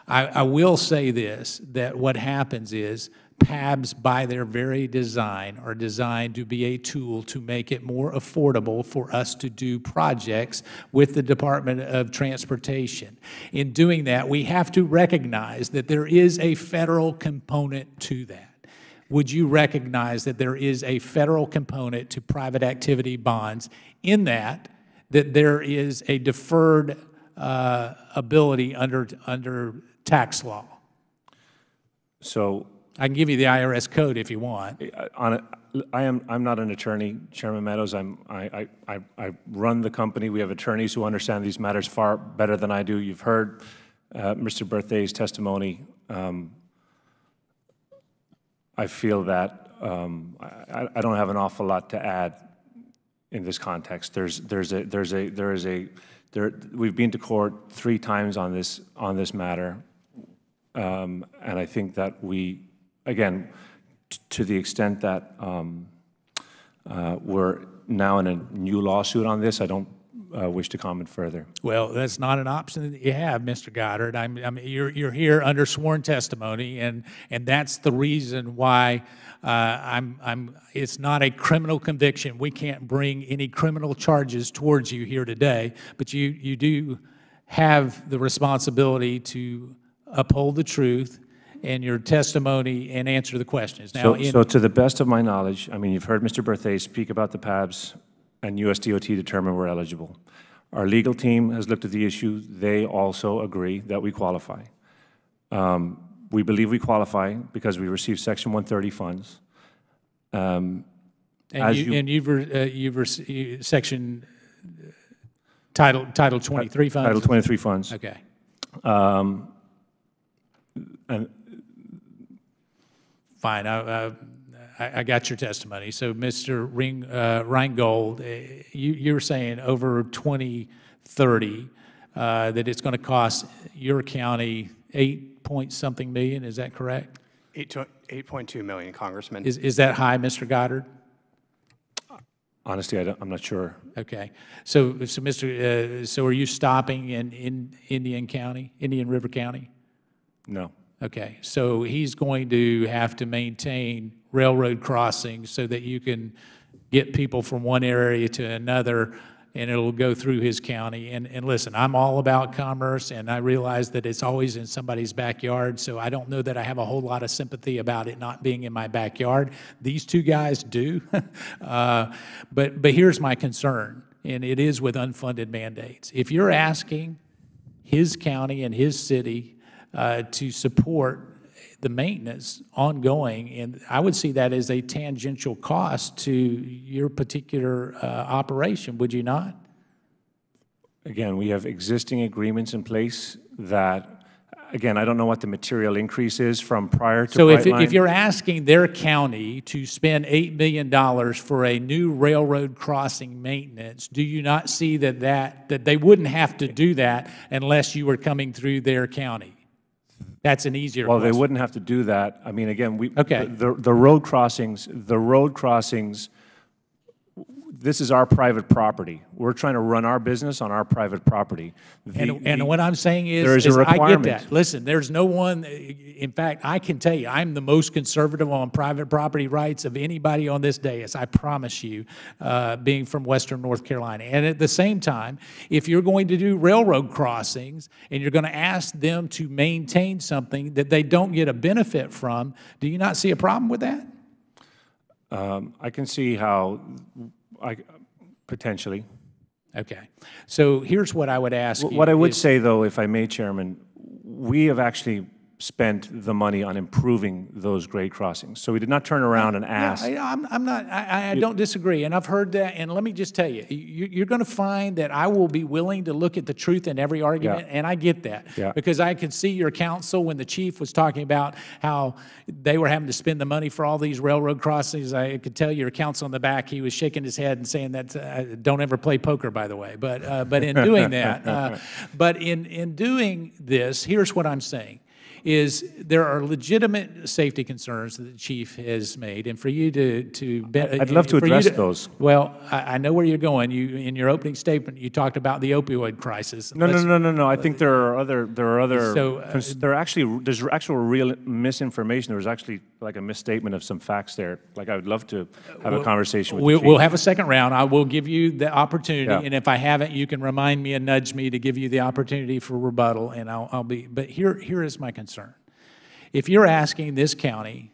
I will say this, that what happens is PABs, by their very design, are designed to be a tool to make it more affordable for us to do projects with the Department of Transportation. In doing that, we have to recognize that there is a federal component to that. Would you recognize that there is a federal component to private activity bonds in that there is a deferred ability under tax law? So I can give you the IRS code if you want. I'm not an attorney, Chairman Meadows. I run the company. We have attorneys who understand these matters far better than I do. You've heard Mr. Berthay's testimony. I feel that I don't have an awful lot to add in this context. We've been to court 3 times on this matter, and I think that we. Again, to the extent that we're now in a new lawsuit on this, I don't wish to comment further. Well, that's not an option that you have, Mr. Goddard. I mean, you're here under sworn testimony, and that's the reason why it's not a criminal conviction. We can't bring any criminal charges towards you here today, but you do have the responsibility to uphold the truth and your testimony and answer the questions. Now, so to the best of my knowledge, I mean, you've heard Mr. Berthay speak about the PABs, and USDOT determined we're eligible. Our legal team has looked at the issue. They also agree that we qualify. We believe we qualify because we received Section 130 funds. And you've received Section Title 23 funds? Title 23 funds. Okay. And fine. I got your testimony. So, Mr. Reingold, you're saying over 2030 that it's going to cost your county 8-point-something million. Is that correct? 8.2 million, Congressman. Is that high, Mr. Goddard? honestly, I'm not sure. Okay. So are you stopping in Indian River County? No. Okay. So he's going to have to maintain railroad crossings so that you can get people from one area to another, and it'll go through his county. And listen, I'm all about commerce, and I realize that it's always in somebody's backyard, so I don't know that I have a whole lot of sympathy about it not being in my backyard. These two guys do. But here's my concern, and it is with unfunded mandates. If you're asking his county and his city to support the maintenance ongoing, and I would see that as a tangential cost to your particular operation, would you not? Again, we have existing agreements in place that, again, I don't know what the material increase is from prior to So Brightline. if you're asking their county to spend $8 million for a new railroad crossing maintenance, do you not see that they wouldn't have to do that unless you were coming through their county? That's an easier Well, question. they wouldn't have to do that. I mean, again, Okay. the road crossings, this is our private property. We're trying to run our business on our private property. And what I'm saying is, there is a I get requirement. that. Listen, there's no one, in fact, I can tell you, I'm the most conservative on private property rights of anybody on this dais, I promise you, being from Western North Carolina. And at the same time, if you're going to do railroad crossings and you're going to ask them to maintain something that they don't get a benefit from, do you not see a problem with that? I can see how, potentially. Okay. So here's what I would ask you. What I would say, though, if I may, Chairman, we have actually spent the money on improving those grade crossings. So we did not turn around and ask. I don't disagree, and I've heard that, and let me just tell you, you're going to find that I will be willing to look at the truth in every argument, and I get that, because I could see your counsel when the chief was talking about how they were having to spend the money for all these railroad crossings. I could tell your counsel in the back, he was shaking his head and saying that, don't ever play poker, by the way, but in doing that, but in doing this, here's what I'm saying. Is there are legitimate safety concerns that the chief has made, and for you to I'd love to address those. Well, I know where you're going. You, in your opening statement, you talked about the opioid crisis. No. I think there are other. So, there's actual real misinformation. There was actually like a misstatement of some facts there. Like I would love to have a conversation with the chief. We'll have a second round. I will give you the opportunity, and if I haven't, you can remind me and nudge me to give you the opportunity for rebuttal, and I'll be. But here is my concern. If you're asking this county,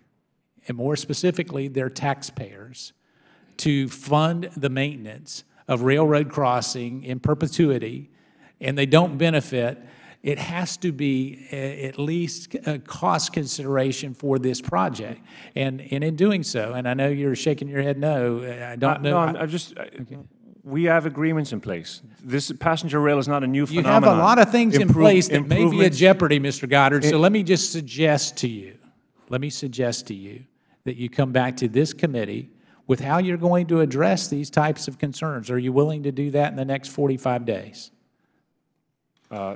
and more specifically their taxpayers, to fund the maintenance of railroad crossing in perpetuity, and they don't benefit, it has to be at least a cost consideration for this project. And in doing so, and I know you're shaking your head no, I don't know. No, I'm just... We have agreements in place. This passenger rail is not a new phenomenon. You have a lot of things in place that may be at jeopardy, Mr. Goddard. So let me just suggest to you, that you come back to this committee with how you're going to address these types of concerns. Are you willing to do that in the next 45 days?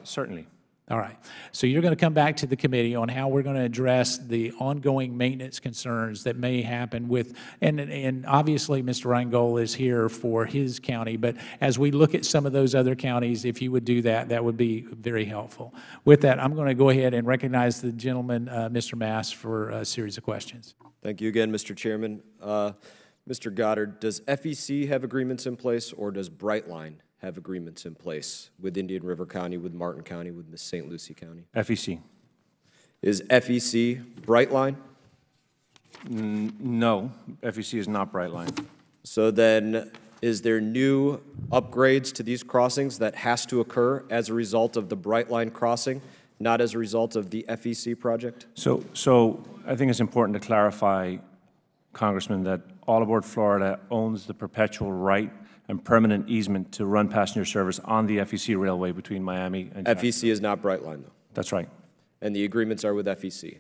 Certainly. All right. So you're going to come back to the committee on how we're going to address the ongoing maintenance concerns that may happen with, and obviously Mr. Reingold is here for his county, but as we look at some of those other counties, if you would do that, that would be very helpful. With that, I'm going to go ahead and recognize the gentleman, Mr. Mass, for a series of questions. Thank you again, Mr. Chairman. Mr. Goddard, does FEC have agreements in place, or does Brightline have agreements in place with Indian River County, with Martin County, with Miss St. Lucie County? FEC. Is FEC Brightline? No, FEC is not Brightline. So then, is there new upgrades to these crossings that has to occur as a result of the Brightline crossing not as a result of the FEC project? So I think it's important to clarify, Congressman, that All Aboard Florida owns the perpetual right and permanent easement to run passenger service on the FEC railway between Miami and Jacksonville. FEC is not Brightline, though. That's right. And the agreements are with FEC.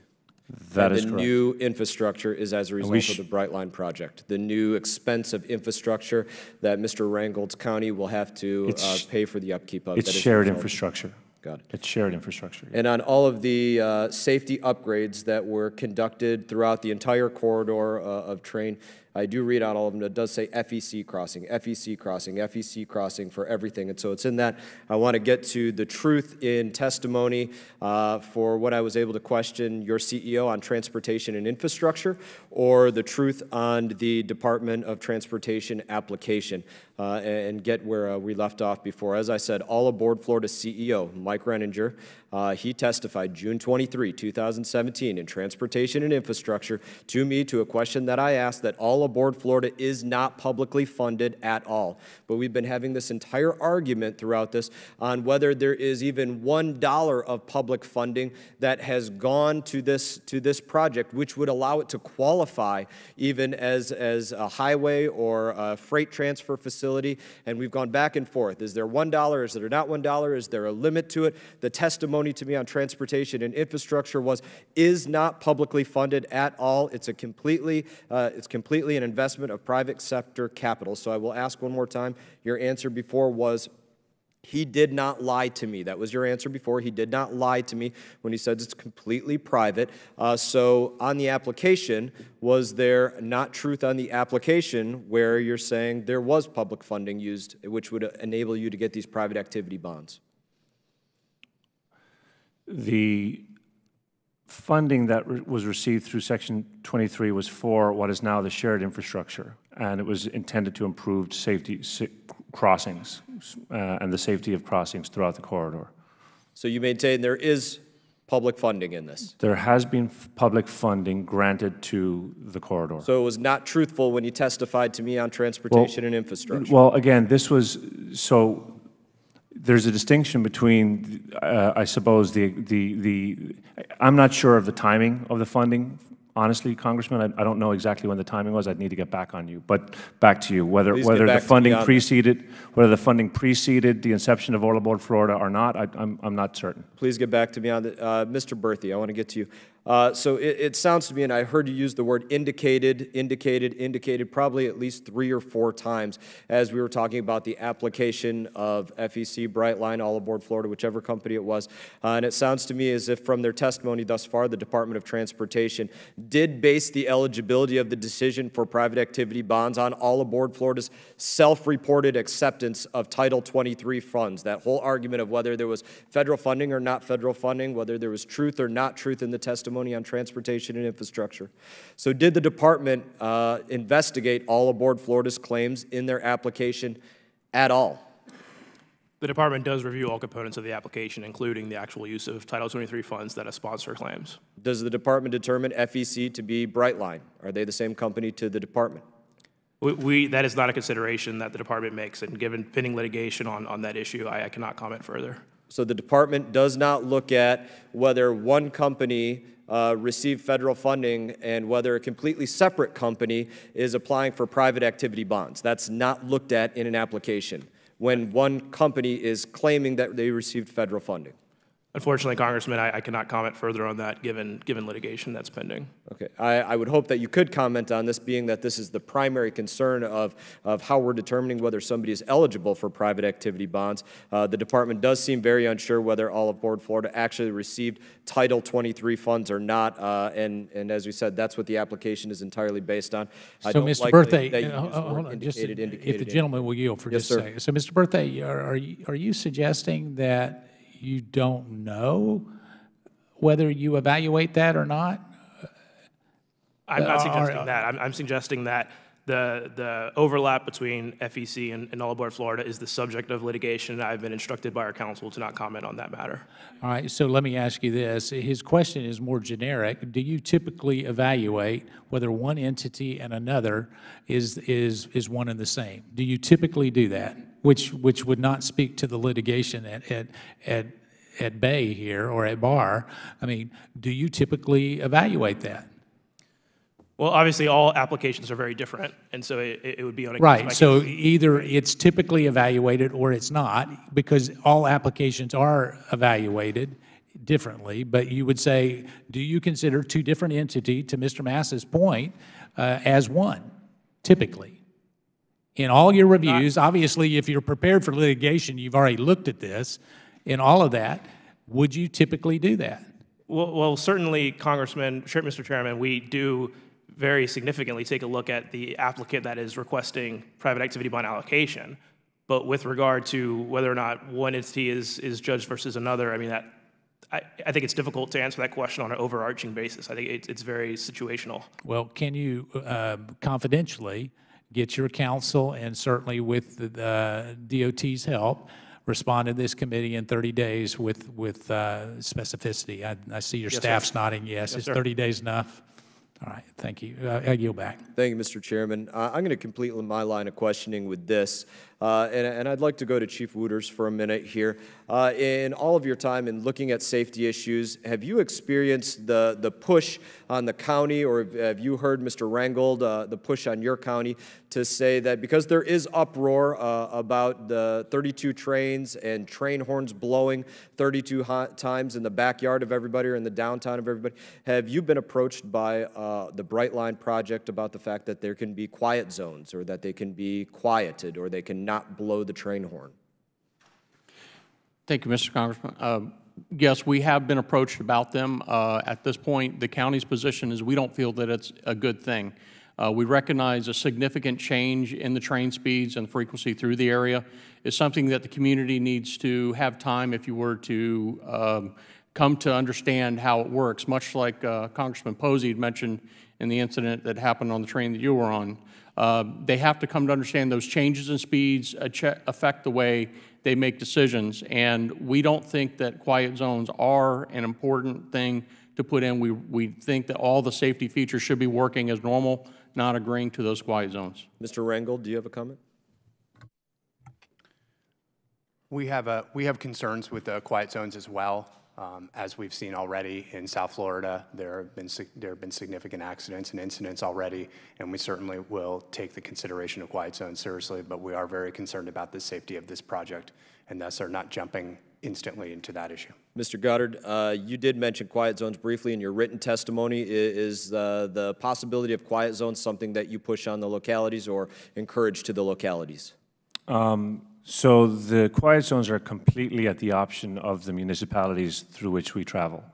That is the correct. new infrastructure is as a result of the Brightline project. The new expensive infrastructure that Mr. Reingold's county will have to pay for the upkeep of. It's shared infrastructure. Got it. It's shared infrastructure. And on all of the safety upgrades that were conducted throughout the entire corridor of train, I do read on all of them, it does say FEC crossing, FEC crossing, FEC crossing for everything. And so it's in that. I want to get to the truth in testimony for what I was able to question your CEO on transportation and infrastructure, or the truth on the Department of Transportation application, and get where we left off before. As I said, All Aboard Florida CEO, Mike Renninger, he testified June 23, 2017 in Transportation and Infrastructure to me to a question that I asked that All Aboard Florida is not publicly funded at all. But we've been having this entire argument throughout this on whether there is even $1 of public funding that has gone to this project, which would allow it to qualify even as a highway or a freight transfer facility. And we've gone back and forth. Is there $1? Is there not $1? Is there a limit to it? The testimony to me on transportation and infrastructure is not publicly funded at all. It's completely an investment of private sector capital. So I will ask one more time. Your answer before was, he did not lie to me. That was your answer before. He did not lie to me when he said it's completely private. So on the application, was there not truth on the application where you're saying there was public funding used, which would enable you to get these private activity bonds? The funding that was received through Section 23 was for what is now the shared infrastructure, and it was intended to improve crossings and the safety of crossings throughout the corridor. So you maintain there is public funding in this? There has been public funding granted to the corridor. So it was not truthful when you testified to me on transportation and infrastructure? Well, again, this was, so there's a distinction between, I suppose, I'm not sure of the timing of the funding. Honestly, Congressman, I don't know exactly when the timing was. I'd need to get back on you. But back to you, whether the funding preceded the inception of All Aboard Florida or not, I'm not certain. Please get back to me on that. Mr. Berthe, I want to get to you. So it sounds to me, and I heard you use the word indicated, probably at least 3 or 4 times as we were talking about the application of FEC, Brightline, All Aboard Florida, whichever company it was. And it sounds to me as if from their testimony thus far, the Department of Transportation did base the eligibility of the decision for private activity bonds on All Aboard Florida's self-reported acceptance of Title 23 funds. That whole argument of whether there was federal funding or not federal funding, whether there was truth or not truth in the testimony on transportation and infrastructure. So did the department investigate All Aboard Florida's claims in their application at all? The department does review all components of the application, including the actual use of Title 23 funds that a sponsor claims. Does the department determine FEC to be Brightline? Are they the same company to the department? That is not a consideration that the department makes, and given pending litigation on that issue, I cannot comment further. So the department does not look at whether one company received federal funding and whether a completely separate company is applying for private activity bonds. That's not looked at in an application when one company is claiming that they received federal funding. Unfortunately, Congressman, I cannot comment further on that given litigation that's pending. Okay. I would hope that you could comment on this, being that this is the primary concern of how we're determining whether somebody is eligible for private activity bonds. The department does seem very unsure whether All Aboard Florida actually received Title 23 funds or not, and as we said, that's what the application is entirely based on. So, Mr. Berthe, indicated, if the gentleman will yield for just a second. So, Mr. Berthe, are you suggesting that you don't know whether you evaluate that or not? I'm not suggesting that. I'm suggesting that the overlap between FEC and All Aboard Florida is the subject of litigation. I've been instructed by our counsel to not comment on that matter. All right, so let me ask you this. His question is more generic. Do you typically evaluate whether one entity and another is one and the same? Do you typically do that? Which would not speak to the litigation at bay here or at bar. I mean, do you typically evaluate that? Well, obviously, all applications are very different, and so it would be on a Right, so case-by-case. either it's typically evaluated or it's not, because all applications are evaluated differently, but you would say, do you consider two different entities, to Mr. Mass's point, as one, typically? In all your reviews, obviously, if you're prepared for litigation, you've already looked at this, in all of that, would you typically do that? Well, certainly, Mr. Chairman, we do very significantly take a look at the applicant that is requesting private activity bond allocation. But with regard to whether or not one entity is judged versus another, I mean, I think it's difficult to answer that question on an overarching basis. I think it's very situational. Well, can you confidentially get your counsel, and certainly with the DOT's help, respond to this committee in 30 days with specificity? I see your staff's nodding yes. Is 30 days enough? All right, thank you. I yield back. Thank you, Mr. Chairman. I'm going to complete my line of questioning with this, and I'd like to go to Chief Wooters for a minute here. In all of your time in looking at safety issues, have you experienced the push on the county, or have you heard, Mr. Rangold, the push on your county to say that because there is uproar about the 32 trains and train horns blowing 32 times in the backyard of everybody or in the downtown of everybody, have you been approached by the Brightline project about the fact that there can be quiet zones, or that they can be quieted, or they can not blow the train horn? Thank you, Mr. Congressman. Yes, we have been approached about them. At this point, the county's position is we don't feel that it's a good thing. We recognize a significant change in the train speeds and frequency through the area is something that the community needs to have time, if you were to come to understand how it works, much like Congressman Posey had mentioned in the incident that happened on the train that you were on. They have to come to understand those changes in speeds affect the way they make decisions, and we don't think that quiet zones are an important thing to put in. We think that all the safety features should be working as normal, not agreeing to those quiet zones. Mr. Rangold, do you have a comment? We have concerns with the quiet zones as well. As we've seen already in South Florida, there have been significant accidents and incidents already, and we certainly will take the consideration of quiet zones seriously, but we are very concerned about the safety of this project, and thus are not jumping instantly into that issue. Mr. Goddard, you did mention quiet zones briefly in your written testimony. Is the possibility of quiet zones something that you push on the localities or encourage to the localities? So the quiet zones are completely at the option of the municipalities through which we travel.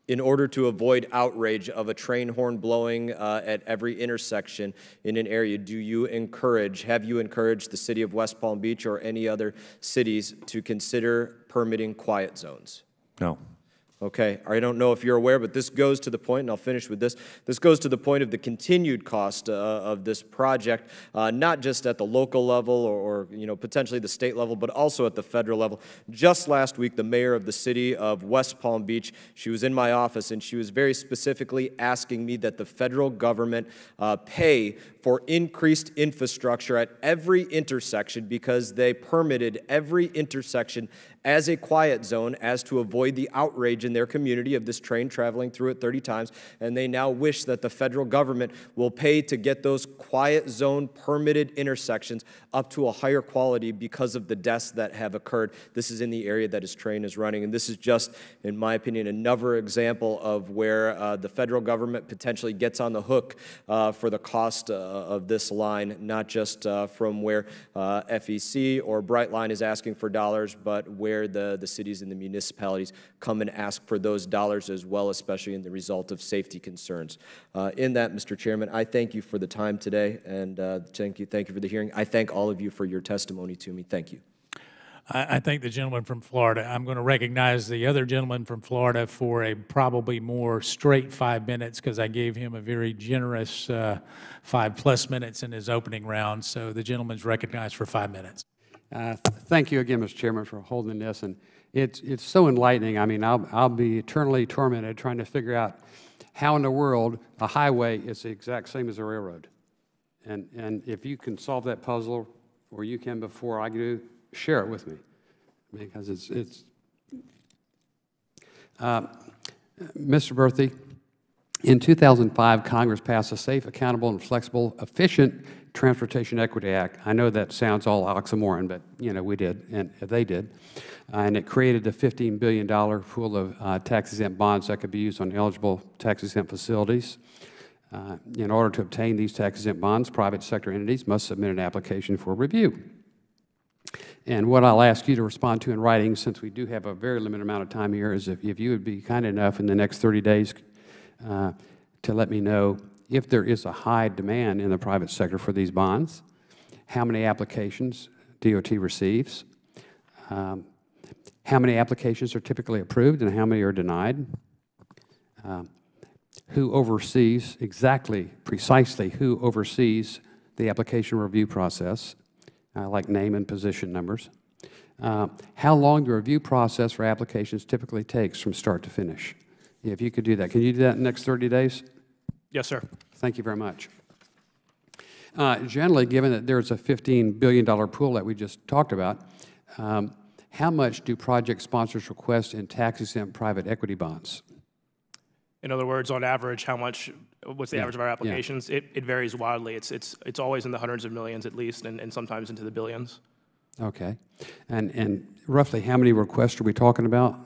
In order to avoid outrage of a train horn blowing at every intersection in an area, have you encouraged the city of West Palm Beach or any other cities to consider permitting quiet zones? No. Okay, I don't know if you're aware, but this goes to the point, and I'll finish with this. This goes to the point of the continued cost of this project, not just at the local level or potentially the state level, but also at the federal level. Just last week, the mayor of the city of West Palm Beach, she was in my office, and she was very specifically asking me that the federal government pay for increased infrastructure at every intersection because they permitted every intersection as a quiet zone as to avoid the outrage in their community of this train traveling through it 30 times, and they now wish that the federal government will pay to get those quiet zone permitted intersections up to a higher quality because of the deaths that have occurred. This is in the area that his train is running, and this is just, in my opinion, another example of where the federal government potentially gets on the hook for the cost of this line, not just from where FEC or Brightline is asking for dollars, but where the cities and the municipalities come and ask for those dollars as well, especially in the result of safety concerns. In that, Mr. Chairman, I thank you for the time today, and thank you for the hearing. I thank all of you for your testimony to me. Thank you. I thank the gentleman from Florida. I'm going to recognize the other gentleman from Florida for a probably more straight 5 minutes because I gave him a very generous 5+ minutes in his opening round. So the gentleman's recognized for 5 minutes. Thank you again, Mr. Chairman, for holding this. And it's so enlightening. I mean, I'll be eternally tormented trying to figure out how in the world a highway is the exact same as a railroad. And if you can solve that puzzle, or you can before I do, share it with me, because Mr. Berthy, in 2005, Congress passed a Safe, Accountable, and Flexible, Efficient Transportation Equity Act. I know that sounds all oxymoron, but we did, and they did. And it created a $15 billion pool of tax-exempt bonds that could be used on eligible tax-exempt facilities. In order to obtain these tax-exempt bonds, private sector entities must submit an application for review. And what I'll ask you to respond to in writing, since we do have a very limited amount of time here, is if you would be kind enough in the next 30 days to let me know if there is a high demand in the private sector for these bonds, how many applications DOT receives, how many applications are typically approved and how many are denied, who oversees, precisely who oversees the application review process, like name and position numbers, how long the review process for applications typically takes from start to finish. If you could do that. Can you do that in the next 30 days? Yes, sir. Thank you very much. Generally, given that there's a $15 billion pool that we just talked about, how much do project sponsors request in tax-exempt private equity bonds? In other words, on average, what's the average of our applications? Yeah. It varies wildly. It's always in the hundreds of millions at least, and sometimes into the billions. Okay. And roughly how many requests are we talking about?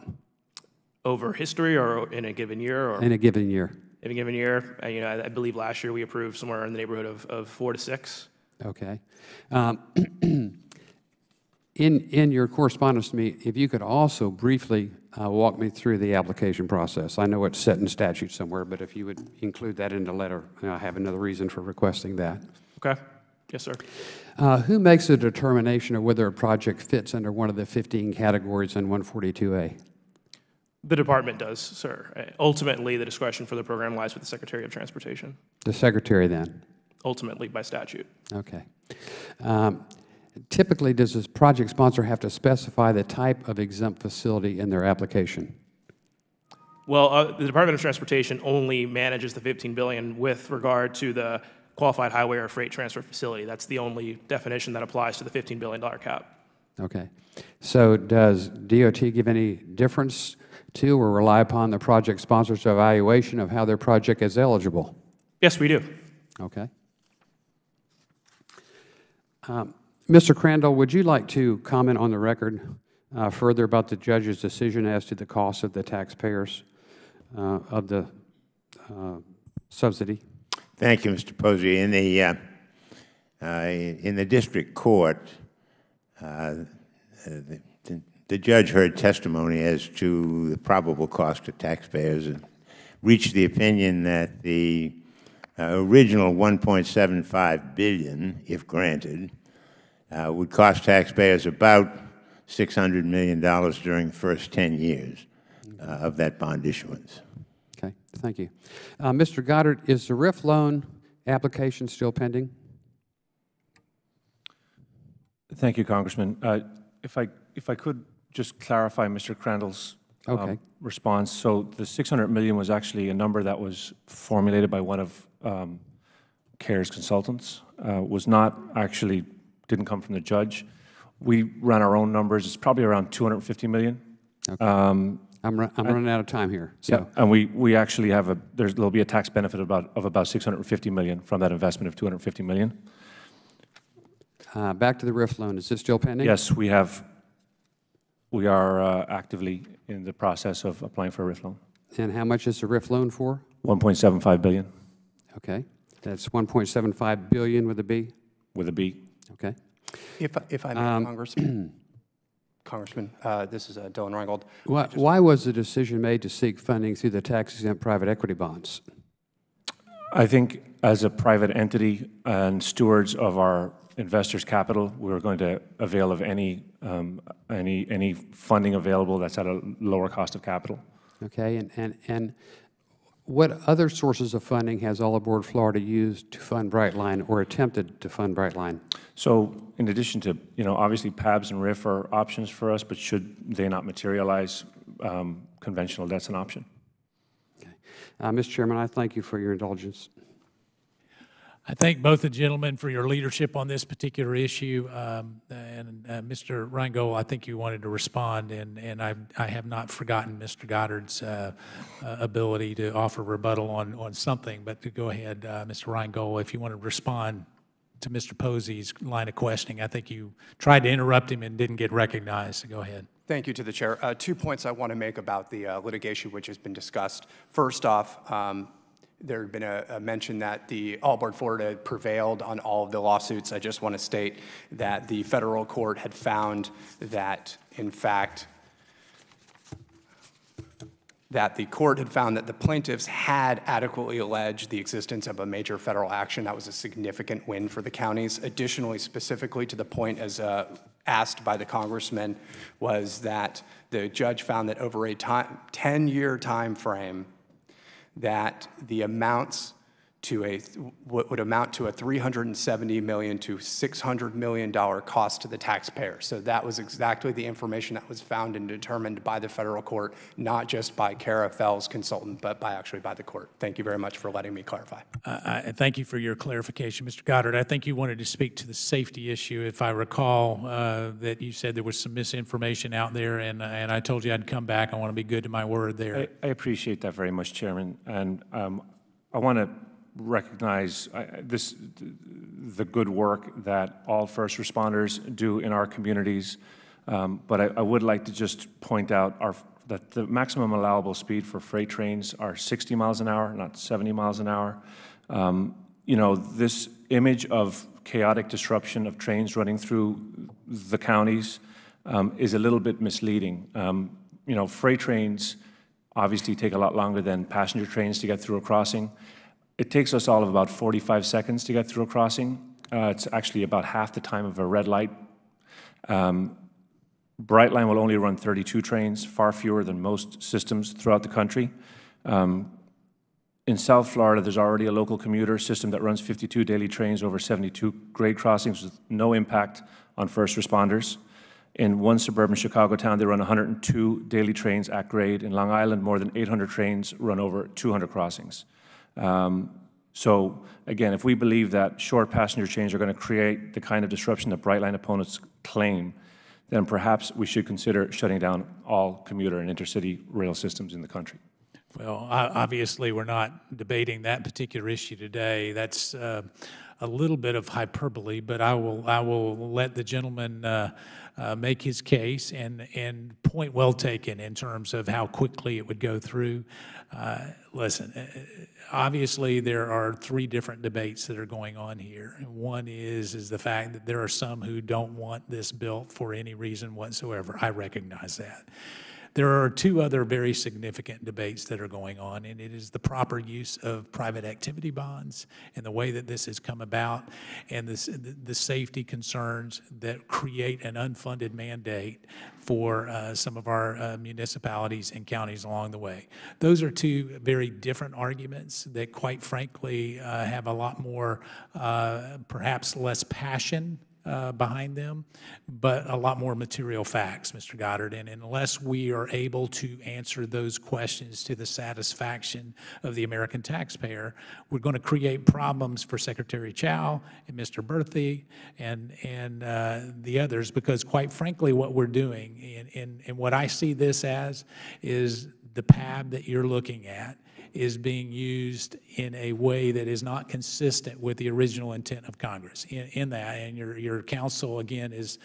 Over history or in a given year? Or? In a given year. In a given year, I believe last year we approved somewhere in the neighborhood of 4 to 6. Okay. In your correspondence to me, if you could also briefly walk me through the application process. I know it's set in statute somewhere, but if you would include that in the letter, I have another reason for requesting that. Okay. Yes, sir. Who makes a determination of whether a project fits under one of the 15 categories in 142A? The department does, sir. Ultimately, the discretion for the program lies with the Secretary of Transportation. The Secretary, then? Ultimately, by statute. Okay. Typically, does this project sponsor have to specify the type of exempt facility in their application? Well, the Department of Transportation only manages the $15 billion with regard to the qualified highway or freight transfer facility. That's the only definition that applies to the $15 billion cap. Okay. So does DOT give any difference to or rely upon the project sponsor's evaluation of how their project is eligible? Yes, we do. Okay. Mr. Crandall, would you like to comment on the record further about the judge's decision as to the cost of the taxpayers of the subsidy? Thank you, Mr. Posey. In the district court, the judge heard testimony as to the probable cost to taxpayers and reached the opinion that the original $1.75 billion, if granted, would cost taxpayers about $600 million during the first 10 years of that bond issuance. Okay, thank you. Mr. Goddard, is the RIF loan application still pending? Thank you, Congressman. If I could just clarify Mr. Crandall's response. So the $600 million was actually a number that was formulated by one of CARE's consultants. Was not actually, didn't come from the judge. We ran our own numbers. It's probably around $250 million. Okay. I'm running out of time here. So. Yeah, and we actually have there'll be a tax benefit of about $650 million from that investment of $250 million. Back to the RIF loan. Is it still pending? Yes, we are actively in the process of applying for a RIF loan. And how much is the RIF loan for? $1.75 billion. Okay, that's $1.75 billion with a B? With a B. Okay. If I may, Congressman, this is Dylan Reingold. Why was the decision made to seek funding through the tax-exempt private equity bonds? I think as a private entity and stewards of our investors' capital, we're going to avail of any funding available that's at a lower cost of capital. Okay, and what other sources of funding has All Aboard Florida used to fund Brightline or attempted to fund Brightline? So in addition to, obviously PABs and RIF are options for us, but should they not materialize, conventional debt's an option. Okay. Mr. Chairman, I thank you for your indulgence. I thank both the gentlemen for your leadership on this particular issue. Mr. Reingold, I think you wanted to respond, and I have not forgotten Mr. Goddard's ability to offer rebuttal on something. But to go ahead, Mr. Reingold, if you want to respond to Mr. Posey's line of questioning. I think you tried to interrupt him and didn't get recognized, so go ahead. Thank you to the chair. 2 points I want to make about the litigation which has been discussed. First off, there had been a mention that the All Aboard Florida had prevailed on all of the lawsuits. I just want to state that the federal court had found that, in fact, that the court had found that the plaintiffs had adequately alleged the existence of a major federal action. That was a significant win for the counties. Additionally, specifically to the point as asked by the congressman, was that the judge found that over a 10-year time frame, that the amounts to what would amount to a $370 million to $600 million cost to the taxpayer. So that was exactly the information that was found and determined by the federal court, not just by Cara Fell's consultant, but actually by the court. Thank you very much for letting me clarify. Thank you for your clarification, Mr. Goddard. I think you wanted to speak to the safety issue. If I recall that you said there was some misinformation out there, and I told you I'd come back. I want to be good to my word there. I appreciate that very much, Chairman. And I want to recognize the good work that all first responders do in our communities. But I would like to just point out that the maximum allowable speed for freight trains are 60 miles an hour, not 70 miles an hour. You know, this image of chaotic disruption of trains running through the counties is a little bit misleading. You know, freight trains obviously take a lot longer than passenger trains to get through a crossing. It takes us all of about 45 seconds to get through a crossing. It's actually about half the time of a red light. Brightline will only run 32 trains, far fewer than most systems throughout the country. In South Florida, there's already a local commuter system that runs 52 daily trains over 72 grade crossings with no impact on first responders. In one suburban Chicago town, they run 102 daily trains at grade. In Long Island, more than 800 trains run over 200 crossings. So again, if we believe that short passenger trains are going to create the kind of disruption that Brightline opponents claim, then perhaps we should consider shutting down all commuter and intercity rail systems in the country. Well, obviously, we're not debating that particular issue today. That's a little bit of hyperbole, but I will let the gentleman make his case, and point well taken in terms of how quickly it would go through. Listen, obviously there are three different debates that are going on here. One is the fact that there are some who don't want this built for any reason whatsoever. I recognize that. There are two other very significant debates that are going on, and it is the proper use of private activity bonds and the way that this has come about, and the safety concerns that create an unfunded mandate for some of our municipalities and counties along the way. Those are two very different arguments that, quite frankly, have a lot more, perhaps less passion behind them, but a lot more material facts, Mr. Goddard. And unless we are able to answer those questions to the satisfaction of the American taxpayer, we're going to create problems for Secretary Chow and Mr. Berthy and the others, because quite frankly, what we're doing, and what I see this as, is the PAB that you're looking at is being used in a way that is not consistent with the original intent of Congress in that. And your counsel, again, is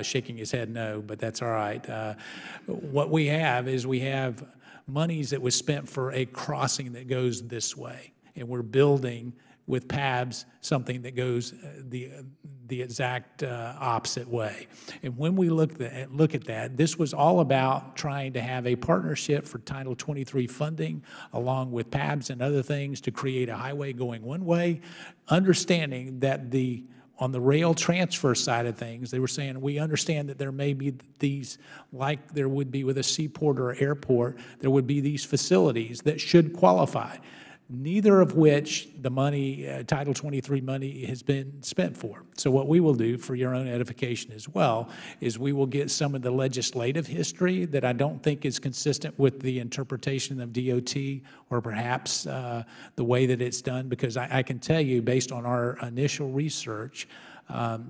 shaking his head no, but that's all right. What we have is we have monies that was spent for a crossing that goes this way, and we're building with PABs something that goes the exact opposite way. And when we look at that, this was all about trying to have a partnership for Title 23 funding along with PABs and other things to create a highway going one way, understanding that on the rail transfer side of things, they were saying, we understand that there may be these, like there would be with a seaport or airport, there would be these facilities that should qualify. neither of which the money, Title 23 money, has been spent for. So what we will do, for your own edification as well, is we will get some of the legislative history that I don't think is consistent with the interpretation of DOT or perhaps the way that it's done, because I can tell you, based on our initial research,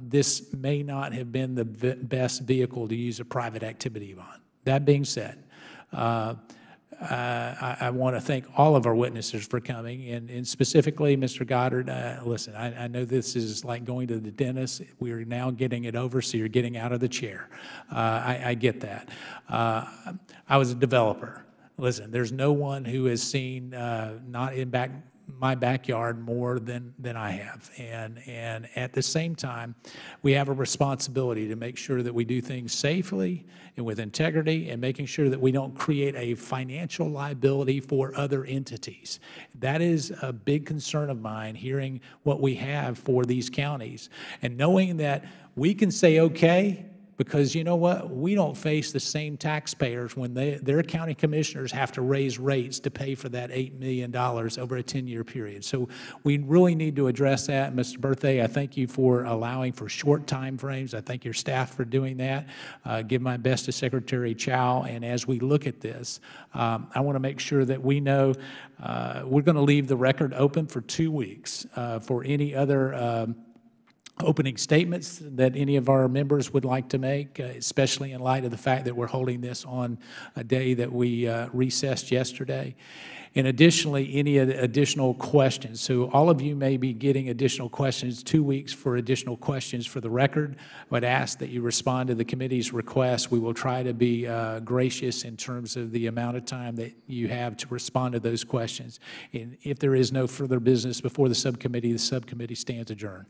this may not have been the best vehicle to use a private activity bond. That being said, I want to thank all of our witnesses for coming, and specifically Mr. Goddard. Listen, I know this is like going to the dentist. We're now getting it over, so you're getting out of the chair. I get that. I was a developer. Listen, there's no one who has seen not in my backyard more than I have. And at the same time, we have a responsibility to make sure that we do things safely and with integrity, and making sure that we don't create a financial liability for other entities. That is a big concern of mine, hearing what we have for these counties and knowing that we can say, okay, because you know what? We don't face the same taxpayers when their county commissioners have to raise rates to pay for that $8 million over a 10-year period. So we really need to address that. Mr. Berthay, I thank you for allowing for short time frames. I thank your staff for doing that. Give my best to Secretary Chow. And as we look at this, I want to make sure that we know we're going to leave the record open for 2 weeks for any other opening statements that any of our members would like to make, especially in light of the fact that we're holding this on a day that we recessed yesterday. And additionally, any additional questions. So all of you may be getting additional questions, 2 weeks for additional questions for the record. I would ask that you respond to the committee's request. We will try to be gracious in terms of the amount of time that you have to respond to those questions. And if there is no further business before the subcommittee stands adjourned.